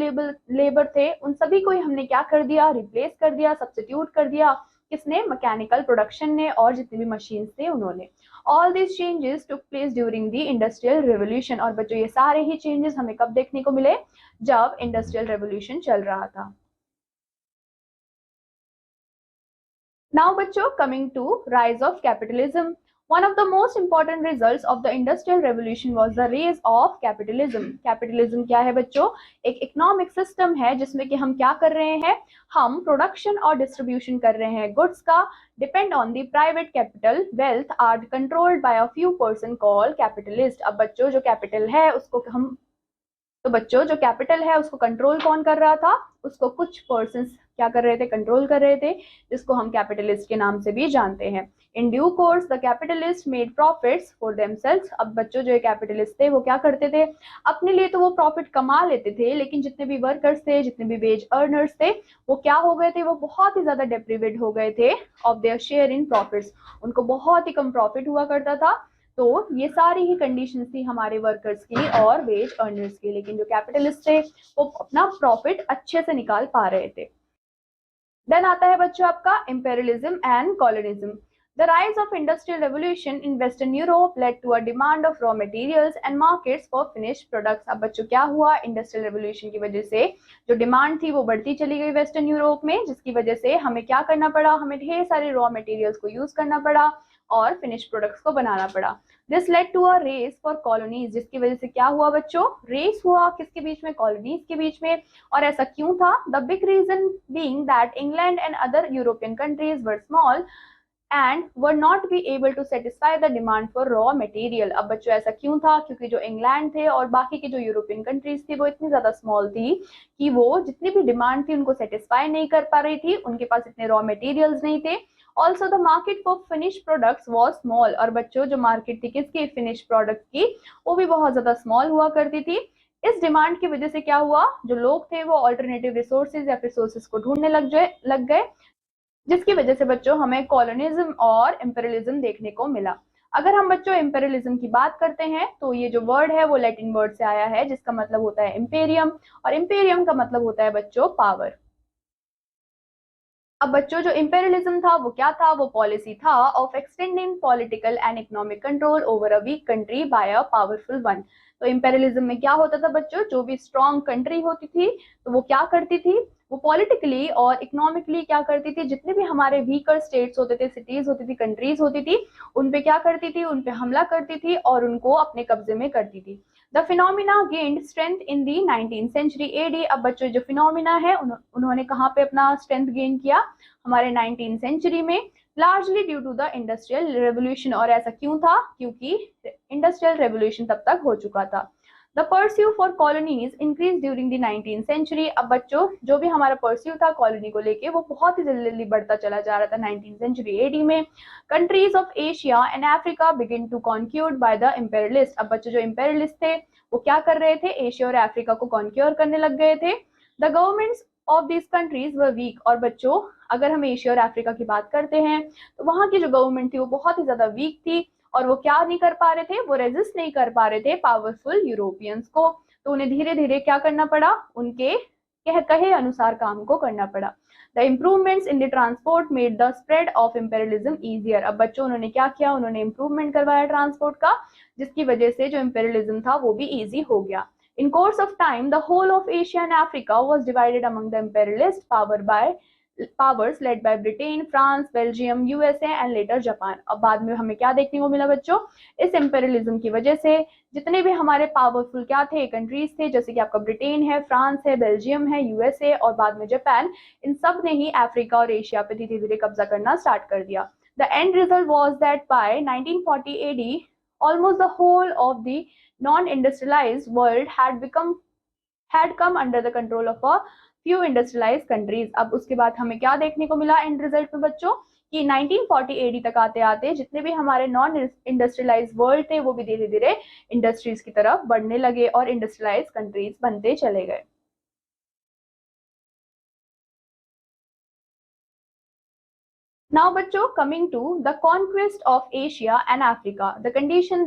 लेबर थे, उन सभी को ही हमने क्या कर दिया, रिप्लेस कर दिया, सब्स्टिट्यूट कर दिया, किसने, मैकेनिकल प्रोडक्शन ने, और जितने भी मशीन्स थे उन्होंने। All this changes took place during the industrial revolution. और बच्चों ये सारे ही चेंजेस हमें कब देखने को मिले, जब इंडस्ट्रियल रेवोल्यूशन चल रहा था। Now बच्चों, coming to rise of capitalism. One of the most important results of the industrial revolution was the rise of capitalism. Capitalism क्या है बच्चों? एक इकोनॉमिक सिस्टम है जिसमें कि हम क्या कर रहे हैं, हम प्रोडक्शन और डिस्ट्रीब्यूशन कर रहे हैं गुड्स का, depend on the private capital, wealth are controlled by a few person called capitalist. अब बच्चों जो कैपिटल है उसको हम, तो बच्चों जो कैपिटल है उसको कंट्रोल कौन कर रहा था, उसको कुछ पर्सन्स क्या कर रहे थे, कंट्रोल कर रहे थे, जिसको हम कैपिटलिस्ट के नाम से भी जानते हैं. In due course the capitalist made profits for themselves. अब बच्चों जो कैपिटलिस्ट थे वो क्या करते थे, अपने लिए तो वो प्रॉफिट कमा लेते थे, लेकिन जितने भी वर्कर्स थे, जितने भी वेज अर्नर्स थे, वो क्या हो गए थे, वो बहुत ही ज्यादा डेप्रिवेट हो गए थे of their share in profits. उनको बहुत ही कम प्रॉफिट हुआ करता था. तो ये सारी ही कंडीशंस थी हमारे वर्कर्स की और वेज अर्नर्स की, लेकिन जो कैपिटलिस्ट थे वो अपना प्रॉफिट अच्छे से निकाल पा रहे थे. देन आता है बच्चों आपका imperialism and colonialism. The rise of industrial revolution in Western Europe led to a demand of raw materials and markets for finished products. अब बच्चों क्या हुआ, इंडस्ट्रियल रेवोल्यूशन की वजह से जो डिमांड थी वो बढ़ती चली गई वेस्टर्न यूरोप में, जिसकी वजह से हमें क्या करना पड़ा, हमें ढेर सारे रॉ मटेरियल्स को यूज करना पड़ा और फिनिश प्रोडक्ट्स को बनाना पड़ा. This led to a race for colonies, जिसकी वजह से क्या हुआ बच्चों, रेस हुआ किसके बीच में, कॉलोनीज के बीच में. और ऐसा क्यों था, the big reason being that England and other European countries were small and were not be able to satisfy the demand for raw material. अब बच्चों ऐसा क्यों था, क्योंकि जो इंग्लैंड थे और बाकी की जो यूरोपियन कंट्रीज थी वो इतनी ज्यादा स्मॉल थी कि वो जितनी भी डिमांड थी उनको सेटिस्फाई नहीं कर पा रही थी, उनके पास इतने रॉ मटेरियल्स नहीं थे. Also the market for finish products was small. और बच्चों जो मार्केट थी किसकी, फिनिश प्रोडक्ट की, वो भी बहुत ज्यादा स्मॉल हुआ करती थी. इस डिमांड की वजह से क्या हुआ, जो लोग थे वो ऑल्टरनेटिव रिसोर्सेज या फिर सोर्सेज को ढूंढने लग गए, जिसकी वजह से बच्चों हमें कॉलोनिज्म और इंपेरियलिज्म देखने को मिला. अगर हम बच्चों इंपेरियलिज्म की बात करते हैं तो ये जो वर्ड है वो लैटिन वर्ड से आया है जिसका मतलब होता है इंपेरियम, और इंपेरियम का मतलब होता है बच्चों पावर. अब बच्चों जो इंपेरियलिज्म था वो क्या था, वो पॉलिसी था of extending political and economic control over a weak country by a powerful one. तो इंपेरियलिज्म में क्या होता था बच्चों, जो भी स्ट्रॉन्ग कंट्री होती थी तो वो क्या करती थी, वो पॉलिटिकली और इकोनॉमिकली क्या करती थी, जितने भी हमारे वीकर स्टेट्स होते थे, सिटीज होती थी, कंट्रीज होती थी, उन पे क्या करती थी, उन पे हमला करती थी और उनको अपने कब्जे में करती थी. The phenomena gained strength in the 19th century AD. अब बच्चों जो फिनोमिना है उन्होंने कहाँ पे अपना स्ट्रेंथ गेन किया, हमारे 19th सेंचुरी में, largely due to the industrial revolution. और ऐसा क्यों था, क्योंकि इंडस्ट्रियल रेवोल्यूशन तब तक हो चुका था. The pursue for colonies increase during the 19th century. अब बच्चों जो भी हमारा परस्यू था कॉलोनी को लेके वो बहुत ही जल्दी जल्दी बढ़ता चला जा रहा था 19th सेंचुरी एडी में. Countries of Asia and Africa begin to conquered by the imperialist. अब बच्चों जो इंपेरियलिस्ट थे वो क्या कर रहे थे, एशिया और अफ्रीका को कॉन्क्योर करने लग गए थे. The governments of this countries were weak. और बच्चों अगर हम एशिया और अफ्रीका की बात करते हैं तो वहां की जो गवर्नमेंट थी वो बहुत ही ज्यादा वीक थी और वो क्या नहीं कर पा रहे थे, वो रेजिस्ट नहीं कर पा रहे थे पावरफुल यूरोपियंस को. तो उन्हें धीरे धीरे क्या करना पड़ा, उनके कहे अनुसार काम को करना पड़ा. The improvements in the transport made the spread of imperialism easier. अब बच्चों उन्होंने क्या किया, उन्होंने इंप्रूवमेंट करवाया ट्रांसपोर्ट का, जिसकी वजह से जो इंपेरियलिज्म था वो भी ईजी हो गया. In course of time, the whole of Asia and Africa was divided among the imperialist powers led by Britain, France, Belgium, USA and later Japan. अब बाद में हमें क्या देखने को मिला बच्चों, इस imperialism की वजह से जितने भी हमारे पावरफुल क्या थे, कंट्रीज थे, जैसे कि आपका ब्रिटेन है, फ्रांस है, बेल्जियम है, यूएसए और बाद में जापान, इन सब ने ही अफ्रीका और एशिया पे धीरे धीरे कब्जा करना स्टार्ट कर दिया. The end result was that by 1940 AD, almost the whole of the non-industrialized world had come under the control of a few industrialized countries. अब उसके बाद हमें क्या देखने को मिला एंड रिजल्ट में बच्चों, कि 1940 एडी तक आते आते जितने भी हमारे नॉन इंडस्ट्रियलाइज वर्ल्ड थे वो भी धीरे धीरे इंडस्ट्रीज की तरफ बढ़ने लगे और इंडस्ट्रियलाइज कंट्रीज बनते चले गए. Now बच्चों, coming to the conquest of Asia and Africa, the condition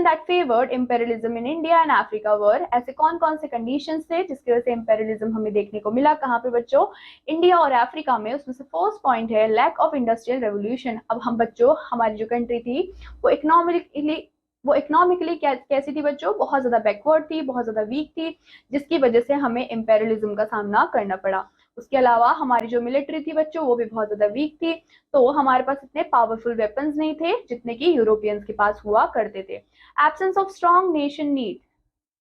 that favored imperialism in India and Africa were, ऐसे कौन कौन से conditions थे जिसकी वजह से imperialism हमें देखने को मिला, कहाँ पे बच्चों, इंडिया और अफ्रीका में. उसमें से फर्स्ट पॉइंट है लैक ऑफ इंडस्ट्रियल रेवोल्यूशन. अब हम बच्चों, हमारी जो कंट्री थी वो इकोनॉमिकली कैसी थी बच्चों, बहुत ज्यादा बैकवर्ड थी, बहुत ज्यादा वीक थी, जिसकी वजह से हमें इंपेरियलिज्म का सामना करना पड़ा. उसके अलावा हमारी जो मिलिट्री थी बच्चों वो भी बहुत ज्यादा वीक थी, तो हमारे पास इतने पावरफुल वेपन्स नहीं थे जितने कि यूरोपियंस के पास हुआ करते थे। Absence of strong nation need,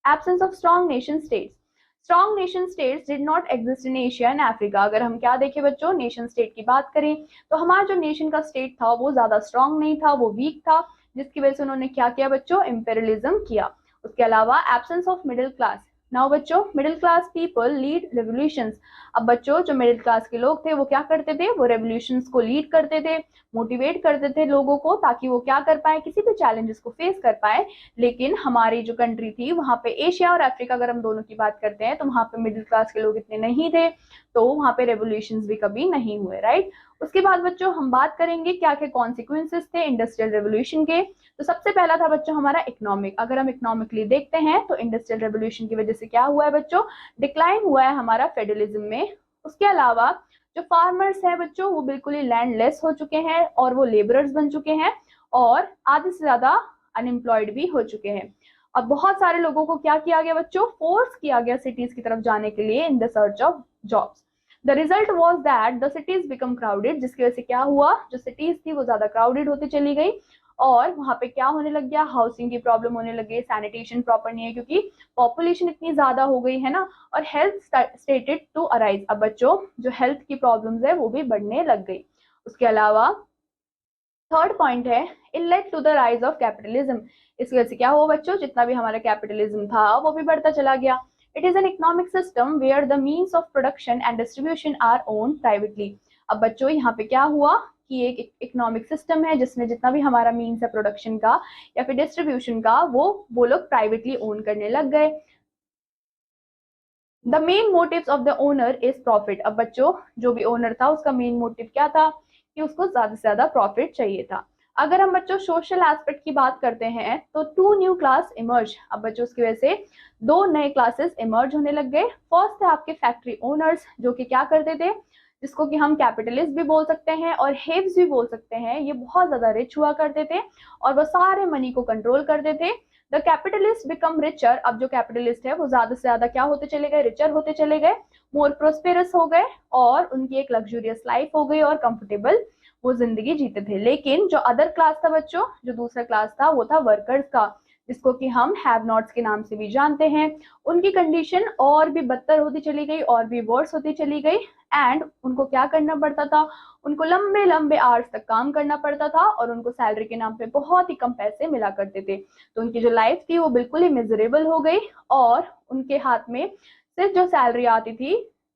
absence of strong nation states, strong nation states did not exist in Asia and Africa. अगर हम क्या देखें बच्चों, नेशन स्टेट की बात करें तो हमारा जो नेशन का स्टेट था वो ज्यादा स्ट्रॉन्ग नहीं था, वो वीक था, जिसकी वजह से उन्होंने क्या किया बच्चों, इंपेरियलिज्म किया। उसके अलावा absence of middle class, now बच्चों middle class people lead revolutions. अब बच्चों जो मिडिल क्लास के लोग थे वो क्या करते थे, वो रेवोल्यूशंस को लीड करते थे, मोटिवेट करते थे लोगों को, ताकि वो क्या कर पाए, किसी भी चैलेंजेस को फेस कर पाए। लेकिन हमारी जो कंट्री थी वहां पे, एशिया और अफ्रीका अगर हम दोनों की बात करते हैं, तो वहां पे मिडिल क्लास के लोग इतने नहीं थे, तो वहां पे रेवोल्यूशंस भी कभी नहीं हुए, राइट। उसके बाद बच्चों हम बात करेंगे क्या क्या कॉन्सिक्वेंसेस थे इंडस्ट्रियल रेवोल्यूशन के। तो सबसे पहला था बच्चों हमारा इकोनॉमिक। अगर हम इकोनॉमिकली देखते हैं तो इंडस्ट्रियल रेवोल्यूशन की वजह से क्या हुआ है बच्चों, डिक्लाइन हुआ है हमारा फेडरलिज्म में। उसके अलावा जो फार्मर्स है बच्चों वो बिल्कुल ही लैंडलेस हो चुके हैं और वो लेबरर्स बन चुके हैं, और आधे से ज्यादा अनएम्प्लॉयड भी हो चुके हैं। और बहुत सारे लोगों को क्या किया गया बच्चों, फोर्स किया गया सिटीज की तरफ जाने के लिए in the search of jobs. The result was that the cities become crowded, जिसकी वजह से क्या हुआ, जो सिटीज थी वो ज्यादा क्राउडेड होती चली गई, और वहां पे क्या होने लग गया, हाउसिंग की प्रॉब्लम होने लग गई, सैनिटेशन प्रॉपर नहीं है क्योंकि पॉपुलेशन इतनी ज्यादा हो गई है ना, और हेल्थ स्टेटेड टू अराइज। अब बच्चों जो हेल्थ की प्रॉब्लम्स है वो भी बढ़ने लग गई। उसके अलावा थर्ड पॉइंट है, it led to the rise of capitalism. इस वजह से क्या हुआ बच्चों, जितना भी हमारा कैपिटलिज्म था वो भी बढ़ता चला गया। It is an economic system where the means of production and distribution are own privately. अब बच्चों यहाँ पे क्या हुआ कि एक इकोनॉमिक सिस्टम है जिसमें जितना भी हमारा मीन्स है प्रोडक्शन का या फिर डिस्ट्रीब्यूशन का वो लोग प्राइवेटली ओन करने लग गए। The main motives of the owner is profit. अब बच्चों जो भी ओनर था उसका मेन मोटिव क्या था, कि उसको ज्यादा से ज्यादा प्रॉफिट चाहिए था। अगर हम बच्चों सोशल एस्पेक्ट की बात करते हैं तो टू न्यू क्लास इमर्ज। अब बच्चों उसकी वजह से दो नए क्लासेस इमर्ज होने लग गए। फर्स्ट है आपके फैक्ट्री ओनर्स, जो कि क्या करते थे, जिसको कि हम कैपिटलिस्ट भी बोल सकते हैं और हेव्स भी बोल सकते हैं। ये बहुत ज्यादा रिच हुआ करते थे और वो सारे मनी को कंट्रोल करते थे। The capitalist become richer. अब जो कैपिटलिस्ट है वो ज्यादा से ज्यादा क्या होते चले गए, रिचर होते चले गए, मोर प्रोस्पेरस हो गए, और उनकी एक लग्जूरियस लाइफ हो गई और कंफर्टेबल वो जिंदगी जीते थे। लेकिन जो अदर क्लास था बच्चों, जो दूसरा क्लास था वो था वर्कर्स का, जिसको कि हम हैव नॉट्स के नाम से भी जानते हैं। उनकी कंडीशन और भी बदतर होती चली गई और भी वर्स होती चली गई, एंड उनको क्या करना पड़ता था, उनको लंबे लंबे आवर्स तक काम करना पड़ता था, और उनको सैलरी के नाम पे बहुत ही कम पैसे मिला करते थे। तो उनकी जो लाइफ थी वो बिल्कुल ही मिजरेबल हो गई, और उनके हाथ में सिर्फ जो सैलरी आती थी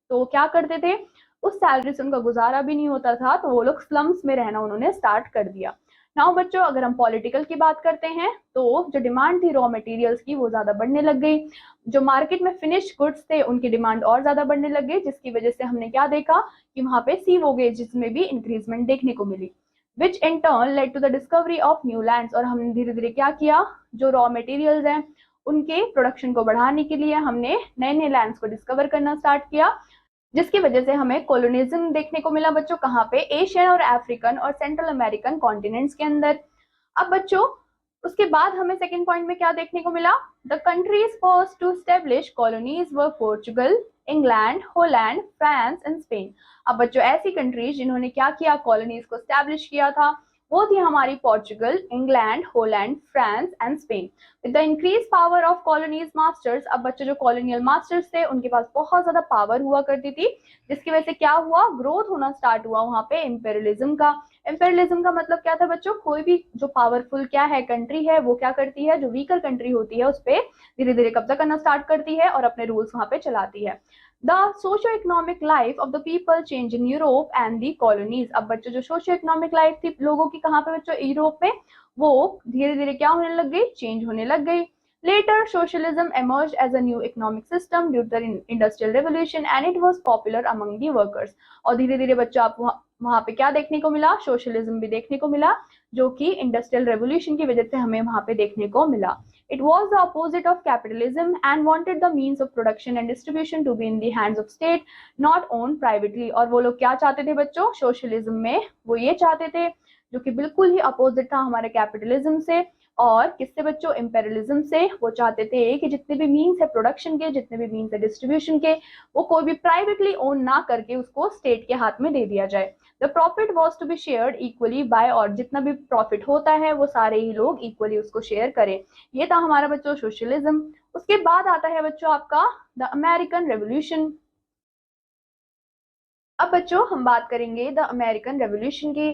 तो वो क्या करते थे, उस सैलरी से उनका गुजारा भी नहीं होता था, तो वो लोग स्लम्स में रहना उन्होंने स्टार्ट कर दिया। नाउ बच्चों अगर हम पॉलिटिकल की बात करते हैं तो जो डिमांड थी रॉ मटेरियल्स की वो ज्यादा बढ़ने लग गई। जो मार्केट में फिनिश्ड गुड्स थे उनकी डिमांड और ज्यादा बढ़ने लग गई, जिसकी वजह से हमने क्या देखा कि वहां पे सी वोगेजेस में भी इंक्रीजमेंट देखने को मिली, which in turn led to the discovery of new lands. और हमने धीरे धीरे क्या किया, जो रॉ मटेरियल्स हैं उनके प्रोडक्शन को बढ़ाने के लिए हमने नए नए लैंड्स को डिस्कवर करना स्टार्ट किया, जिसकी वजह से हमें कोलोनिज्म देखने को मिला बच्चों, कहाँ पे, एशियन और अफ्रीकन और सेंट्रल अमेरिकन कॉन्टिनेंट्स के अंदर। अब बच्चों उसके बाद हमें सेकंड पॉइंट में क्या देखने को मिला, the countries first to establish colonies were Portugal, England, Holland, France and Spain. अब बच्चों ऐसी कंट्रीज जिन्होंने क्या किया, कॉलोनीज को एस्टेब्लिश किया था, वो थी हमारी Portugal, England, Holland, France and Spain. With the increase power of colonies masters. अब बच्चों जो कॉलोनियल मास्टर्स थे उनके पास बहुत ज्यादा पावर हुआ करती थी, जिसकी वजह से क्या हुआ, ग्रोथ होना स्टार्ट हुआ वहां पे इंपेरियलिज्म का। इंपेरियलिज्म का मतलब क्या था बच्चों, कोई भी जो पावरफुल क्या है कंट्री है वो क्या करती है, जो वीकर कंट्री होती है उस पर धीरे धीरे कब्जा करना स्टार्ट करती है और अपने रूल्स वहां पे चलाती है। The socio-economic life of the people change in Europe and the colonies। अब बच्चों जो socio-economic life थी लोगों की कहाँ पे बच्चों, यूरोप में, वो धीरे धीरे क्या होने लग गई, चेंज होने लग गई। Later socialism emerged as a new economic system due to the industrial revolution and it was popular among the workers। और धीरे धीरे बच्चों आप वहां पे क्या देखने को मिला, सोशलिज्म भी देखने को मिला, जो कि इंडस्ट्रियल रेवोल्यूशन की वजह से हमें वहां पे देखने को मिला। It was the opposite of capitalism and wanted the means of production and distribution to be in the hands of state, not owned privately। और वो लोग क्या चाहते थे बच्चों, सोशलिज्म में वो ये चाहते थे, जो कि बिल्कुल ही अपोजिट था हमारे कैपिटलिज्म से, और किससे बच्चों, इम्पेरियलिज्म से। वो चाहते थे कि जितने भी मीन्स है प्रोडक्शन के, जितने भी मीन्स है डिस्ट्रीब्यूशन के, वो कोई भी प्राइवेटली ओन ना करके उसको स्टेट के हाथ में दे दिया जाए। The profit was to be shared equally by, और जितना भी प्रॉफिट होता है वो सारे ही लोग इक्वली उसको शेयर करें। ये था हमारा बच्चों सोशलिज्म। उसके बाद आता है बच्चों आपका द अमेरिकन रेवोल्यूशन। अब बच्चों हम बात करेंगे द अमेरिकन रेवोल्यूशन की।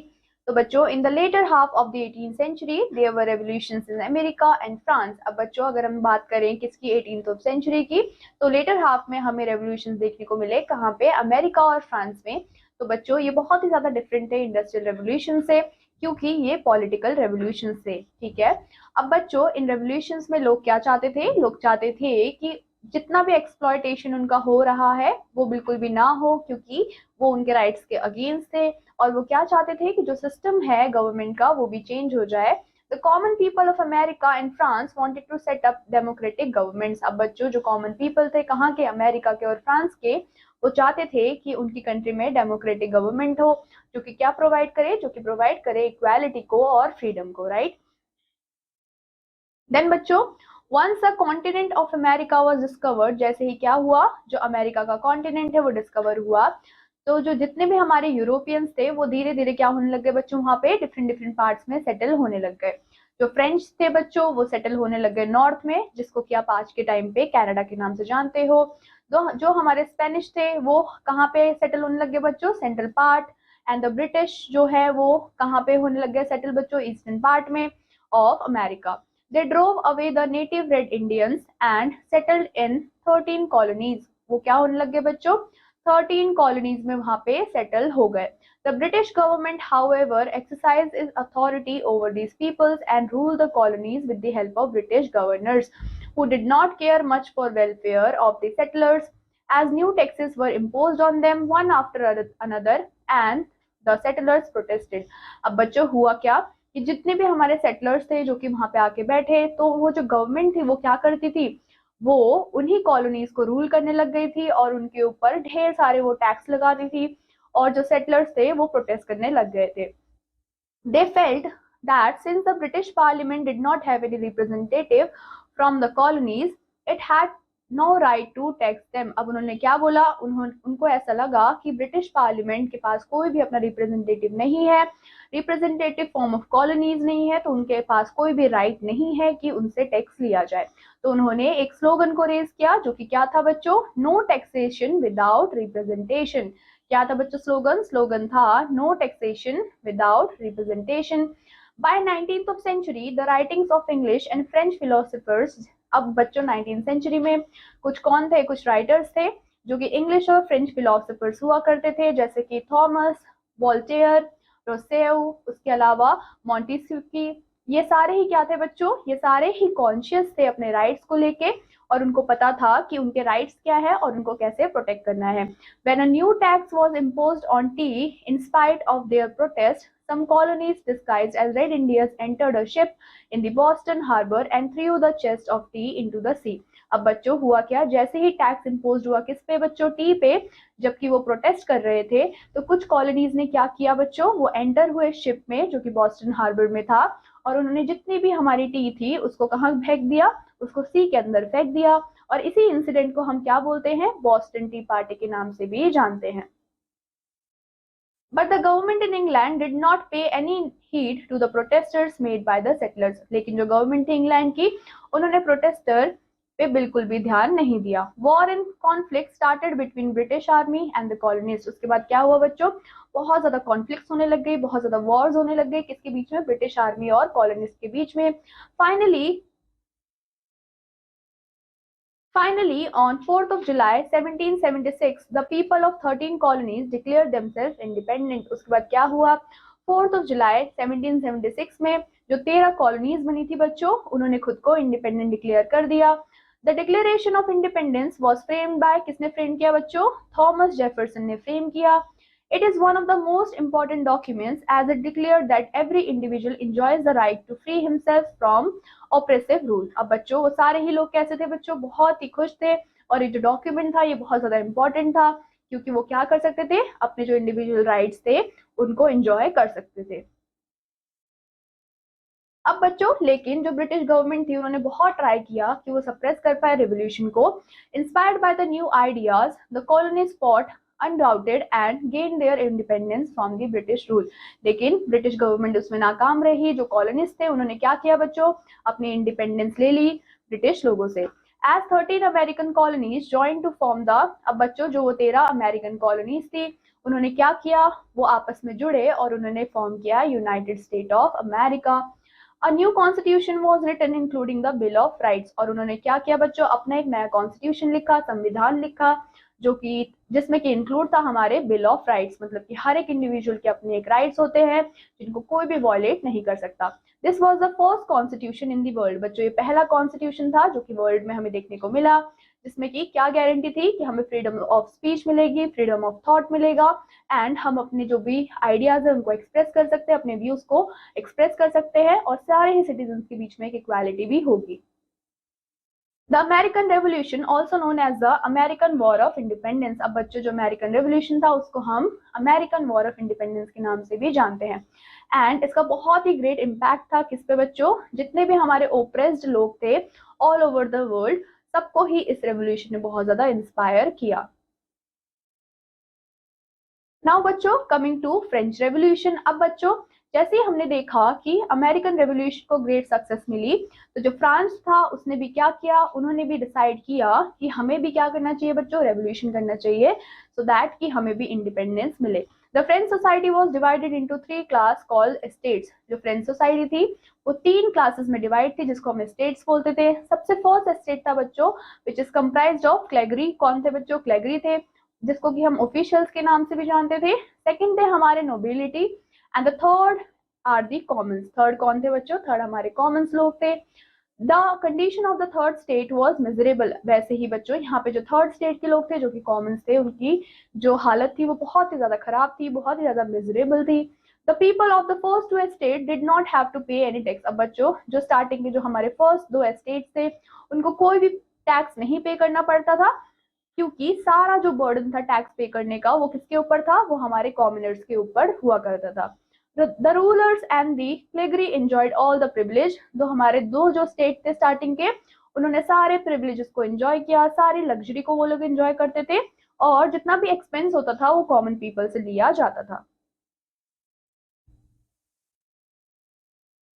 तो बच्चों in the latter half of the 18th century there were revolutions in America and France. अब बच्चों अगर हम बात करें किसकी, 18th सेंचुरी की, तो लेटर हाफ में हमें रेवोल्यूशन देखने को मिले कहाँ पे, अमेरिका और फ्रांस में। तो बच्चों ये बहुत ही ज्यादा डिफरेंट है इंडस्ट्रियल रेवोल्यूशन से, क्योंकि ये पॉलिटिकल रेवोल्यूशन से, ठीक है। अब बच्चों इन रेवोल्यूशंस में लोग क्या चाहते थे, लोग चाहते थे कि जितना भी एक्सप्लॉयटेशन उनका हो रहा है वो बिल्कुल भी ना हो, क्योंकि वो उनके राइट्स के अगेंस्ट थे। और वो क्या चाहते थे कि जो सिस्टम है गवर्नमेंट का वो भी चेंज हो जाए। The common people of America and France wanted to set up democratic governments. अब बच्चों जो कॉमन पीपल थे कहाँ के, अमेरिका के और फ्रांस के, वो चाहते थे कि उनकी कंट्री में डेमोक्रेटिक गवर्नमेंट हो, जो कि क्या प्रोवाइड करे, जो कि प्रोवाइड करे इक्वालिटी को और फ्रीडम को, राइट। देन बच्चों once the continent of America was discovered, जैसे ही क्या हुआ, जो अमेरिका का कॉन्टिनेंट है वो डिस्कवर हुआ, तो जो जितने भी हमारे यूरोपियंस थे वो धीरे धीरे क्या होने लग गए बच्चों, वहां पे डिफरेंट डिफरेंट पार्ट्स में सेटल होने लग गए। जो फ्रेंच थे बच्चों वो सेटल होने लग गए नॉर्थ में, जिसको कि आप आज के टाइम पे कनाडा के नाम से जानते हो। जो हमारे स्पेनिश थे वो कहाँ पे सेटल होने लग गए बच्चों, central part. And the British जो है वो कहाँ पे होने लग गए सेटल बच्चों, ईस्टर्न पार्ट में of America. They drove away the native red Indians and settled in 13 colonies. वो क्या होने लग गए बच्चों, 13 colonies में वहां पे settle हो गए। The British government, however, exercised its authority over these peoples and ruled the colonies with the help of British governors, who did not care much for welfare of the settlers, as new taxes were imposed on them one after another, and the settlers protested. अब बच्चों हुआ क्या कि जितने भी हमारे settlers थे जो कि वहां पे आके बैठे, तो वो जो गवर्नमेंट थी वो क्या करती थी, वो उन्हीं कॉलोनीज को रूल करने लग गई थी और उनके ऊपर ढेर सारे वो टैक्स लगाती थी, और जो सेटलर्स थे वो प्रोटेस्ट करने लग गए थे। They felt that since the British Parliament did not have any representative from the colonies, it had no right to tax them. अब उन्होंने क्या बोला, उनको ऐसा लगा कि ब्रिटिश पार्लियामेंट के पास कोई भी अपना रिप्रेजेंटेटिव नहीं है, रिप्रेजेंटेटिव फॉर्म ऑफ कॉलोनीज नहीं है, तो उनके पास कोई भी राइट नहीं है कि उनसे टैक्स लिया जाए। तो उन्होंने एक स्लोगन को रेज किया, जो कि क्या था बच्चों, नो टैक्सेशन विदाउट रिप्रेजेंटेशन। क्या था बच्चों स्लोगन, स्लोगन था no taxation without representation. By 19th century the writings of English and French philosophers, अब बच्चों 19th सेंचुरी में कुछ कौन थे, कुछ राइटर्स थे जो कि इंग्लिश और फ्रेंच फिलोसफर्स हुआ करते थे, जैसे कि थॉमस, वॉल्टेयर, रोसेउ, उसके अलावा मॉन्टेस्क्यू। ये सारे ही क्या थे बच्चों, ये सारे ही कॉन्शियस थे अपने राइट्स को लेके, और उनको पता था कि उनके राइट्स क्या है और उनको कैसे प्रोटेक्ट करना है। When a new tax was imposed on tea, in spite of their protest, some colonies disguised as Red Indians entered a ship in the Boston harbor and threw the chest of tea into the sea. अब बच्चों हुआ क्या, जैसे ही tax impose हुआ किस पे बच्चों, T पे, जबकि वो प्रोटेस्ट कर रहे थे, तो कुछ कॉलोनीज ने क्या किया बच्चों, वो एंटर हुए शिप में जो कि बॉस्टन हार्बर में था, और उन्होंने जितनी भी हमारी टी थी उसको कहाँ फेंक दिया, उसको सी के अंदर फेंक दिया। और इसी इंसिडेंट को हम क्या बोलते हैं, बॉस्टन टी पार्टी के नाम से भी जानते हैं। But the government in England did not pay any heed to the protesters made by the settlers. लेकिन जो गवर्नमेंट थी इंग्लैंड की, उन्होंने प्रोटेस्टर पे बिल्कुल भी ध्यान नहीं दिया। War and conflict started between British army and the colonies. उसके बाद क्या हुआ बच्चों, बहुत ज्यादा कॉन्फ्लिक्ट होने लग गई, बहुत ज्यादा वॉर्स होने लग गए, किसके बीच में, ब्रिटिश आर्मी और कॉलोनीज के बीच में। Finally, on 4th of July 1776, the people of 13 colonies declared themselves independent. उसके बाद क्या हुआ, 4th of July 1776 में जो 13 कॉलोनीज बनी थी बच्चों, उन्होंने खुद को इंडिपेंडेंट डिक्लेयर कर दिया। The declaration of independence was framed bye, किसने फ्रेम किया बच्चों, थॉमस जेफरसन ने फ्रेम किया। It is one of the most important documents as it declared that every individual enjoys the right to free himself from oppressive rule. अब बच्चों वो सारे ही लोग कैसे थे बच्चों, बहुत ही खुश थे, और ये जो डॉक्यूमेंट था ये बहुत ज्यादा इंपॉर्टेंट था, क्योंकि वो क्या कर सकते थे, अपने जो इंडिविजुअल राइट्स थे उनको एंजॉय कर सकते थे। अब बच्चों लेकिन जो ब्रिटिश गवर्नमेंट थी उन्होंने बहुत ट्राई किया कि वो सप्रेस कर पाए रिवोल्यूशन को। Inspired by the new ideas the colonies fought undaunted and gain their independence from the British rule. लेकिन ब्रिटिश गवर्नमेंट उसमें नाकाम रही। जो कॉलोनिस्ट थे उन्होंने क्या किया बच्चों, अपनी इंडिपेंडेंस ले ली ब्रिटिश लोगों से। As 13 American colonies join to form the, अब बच्चों जो वो 13 अमेरिकन कॉलोनीज थी उन्होंने क्या किया, वो आपस में जुड़े और उन्होंने फॉर्म किया United State of America. A new constitution was written including the bill of rights, और उन्होंने क्या किया बच्चों, अपना एक नया कॉन्स्टिट्यूशन लिखा, संविधान लिखा, जो कि जिसमें कि इंक्लूड था हमारे बिल ऑफ राइट्स, मतलब कि हर एक इंडिविजुअल के अपने एक राइट्स होते हैं जिनको कोई भी वॉयलेट नहीं कर सकता। This was the first constitution in the world. बच्चों ये पहला कॉन्स्टिट्यूशन था जो कि वर्ल्ड में हमें देखने को मिला, जिसमें कि क्या गारंटी थी कि हमें फ्रीडम ऑफ स्पीच मिलेगी, फ्रीडम ऑफ थॉट मिलेगा, एंड हम अपने जो भी आइडियाज है उनको एक्सप्रेस कर सकते हैं, अपने व्यूज को एक्सप्रेस कर सकते हैं, और सारे ही सिटीजन के बीच में एक इक्वालिटी भी होगी। The American revolution also known as the American war of independence. अब बच्चों जो अमेरिकन रेवोल्यूशन था उसको हम अमेरिकन वॉर ऑफ इंडिपेंडेंस के नाम से भी जानते हैं। एंड इसका बहुत ही ग्रेट इम्पैक्ट था किस पे बच्चों, जितने भी हमारे ओप्रेस्ड लोग थे ऑल ओवर द वर्ल्ड, सबको ही इस रेवोल्यूशन ने बहुत ज्यादा इंस्पायर किया। नाउ बच्चों कमिंग टू फ्रेंच रेवोल्यूशन। अब बच्चों जैसे ही हमने देखा कि अमेरिकन रेवोल्यूशन को ग्रेट सक्सेस मिली, तो जो फ्रांस था उसने भी क्या किया, उन्होंने भी डिसाइड किया कि हमें भी क्या करना चाहिए बच्चों, रेवोल्यूशन करना चाहिए, सो दैट कि हमें भी इंडिपेंडेंस मिले। The French society was divided into 3 class called states. जो फ्रेंच सोसाइटी थी वो 3 क्लासेस में डिवाइड थी, जिसको हम स्टेट्स बोलते थे। सबसे फर्स्ट स्टेट था बच्चों विच इज कंप्राइज्ड ऑफ क्लेगरी। कौन थे बच्चों, क्लेगरी थे, जिसको कि हम ऑफिशियल्स के नाम से भी जानते थे। सेकंड थे हमारे nobility, and the third are the commons. Third कौन थे बच्चों, थर्ड हमारे कॉमन्स लोग थे। The condition of the third state was miserable. वैसे ही बच्चों यहाँ पे जो थर्ड स्टेट के लोग थे जो कि कॉमन्स थे, उनकी जो हालत थी वो बहुत ही ज्यादा खराब थी, बहुत ही ज्यादा मिजरेबल थी। The people of the first 2 state did not have to pay any tax. अब बच्चों जो स्टार्टिंग के जो हमारे फर्स्ट 2 स्टेट थे उनको कोई भी टैक्स नहीं पे करना पड़ता था, क्योंकि सारा जो बर्डन था टैक्स पे करने का वो किसके ऊपर था, वो हमारे कॉमनर्स के ऊपर हुआ करता था। The rulers and the clergy enjoyed all the privilege. तो हमारे दो जो स्टेट थे स्टार्टिंग के, उन्होंने सारे प्रिविलेजेस को एंजॉय किया, सारी लग्जरी को वो लोग एंजॉय करते थे, और जितना भी एक्सपेंस होता था वो कॉमन पीपल से लिया जाता था।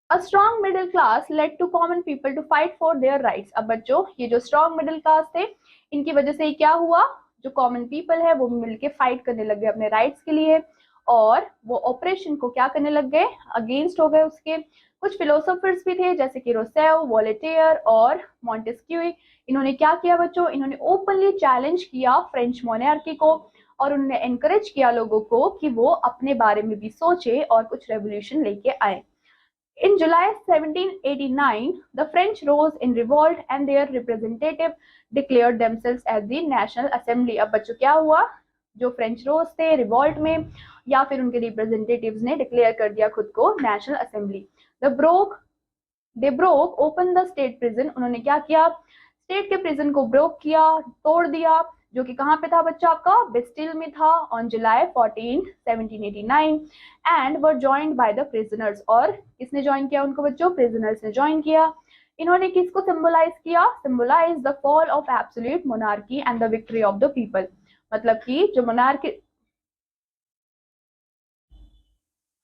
A strong middle class led to common people to fight for their rights। अब बच्चों ये जो strong middle class थे इनकी वजह से क्या हुआ, जो कॉमन पीपल है वो मिलके फाइट करने लग गए अपने राइट्स के लिए, और वो ऑपरेशन को क्या करने लग गए, अगेंस्ट हो गए उसके। कुछ फिलोसोफर्स भी थे जैसे कि रोसेव, वॉलेटेयर और मॉन्टेस्क्यू। इन्होंने क्या किया बच्चों, इन्होंने ओपनली चैलेंज किया फ्रेंच मोनार्की को, और उन्होंने एनकरेज किया लोगों को कि वो अपने बारे में भी सोचे और कुछ रेवोल्यूशन लेके आए। In July 1789, the French rose in revolt and their representative declared themselves as the National Assembly। अब बच्चों क्या हुआ, जो फ्रेंच रोज थे रिवॉल्ट में, या फिर उनके रिप्रेजेंटेटिव्स ने डिक्लेयर कर दिया खुद को national assembly. They broke open the state prison. उन्होंने क्या किया, स्टेट के प्रिजन को ब्रोक किया, तोड़ दिया, जो कि कहाँ पे था बच्चा आपका, बिस्टिल में था, on July 14 1789, and were joined by the prisoners. और किसने ज्वाइन किया उनको बच्चों, प्रिजनर्स ने ज्वाइन किया। इन्होंने किसको सिंबलाइज किया, symbolize the fall of absolute monarchy and the victory of the people. मतलब कि जो मोनार्की,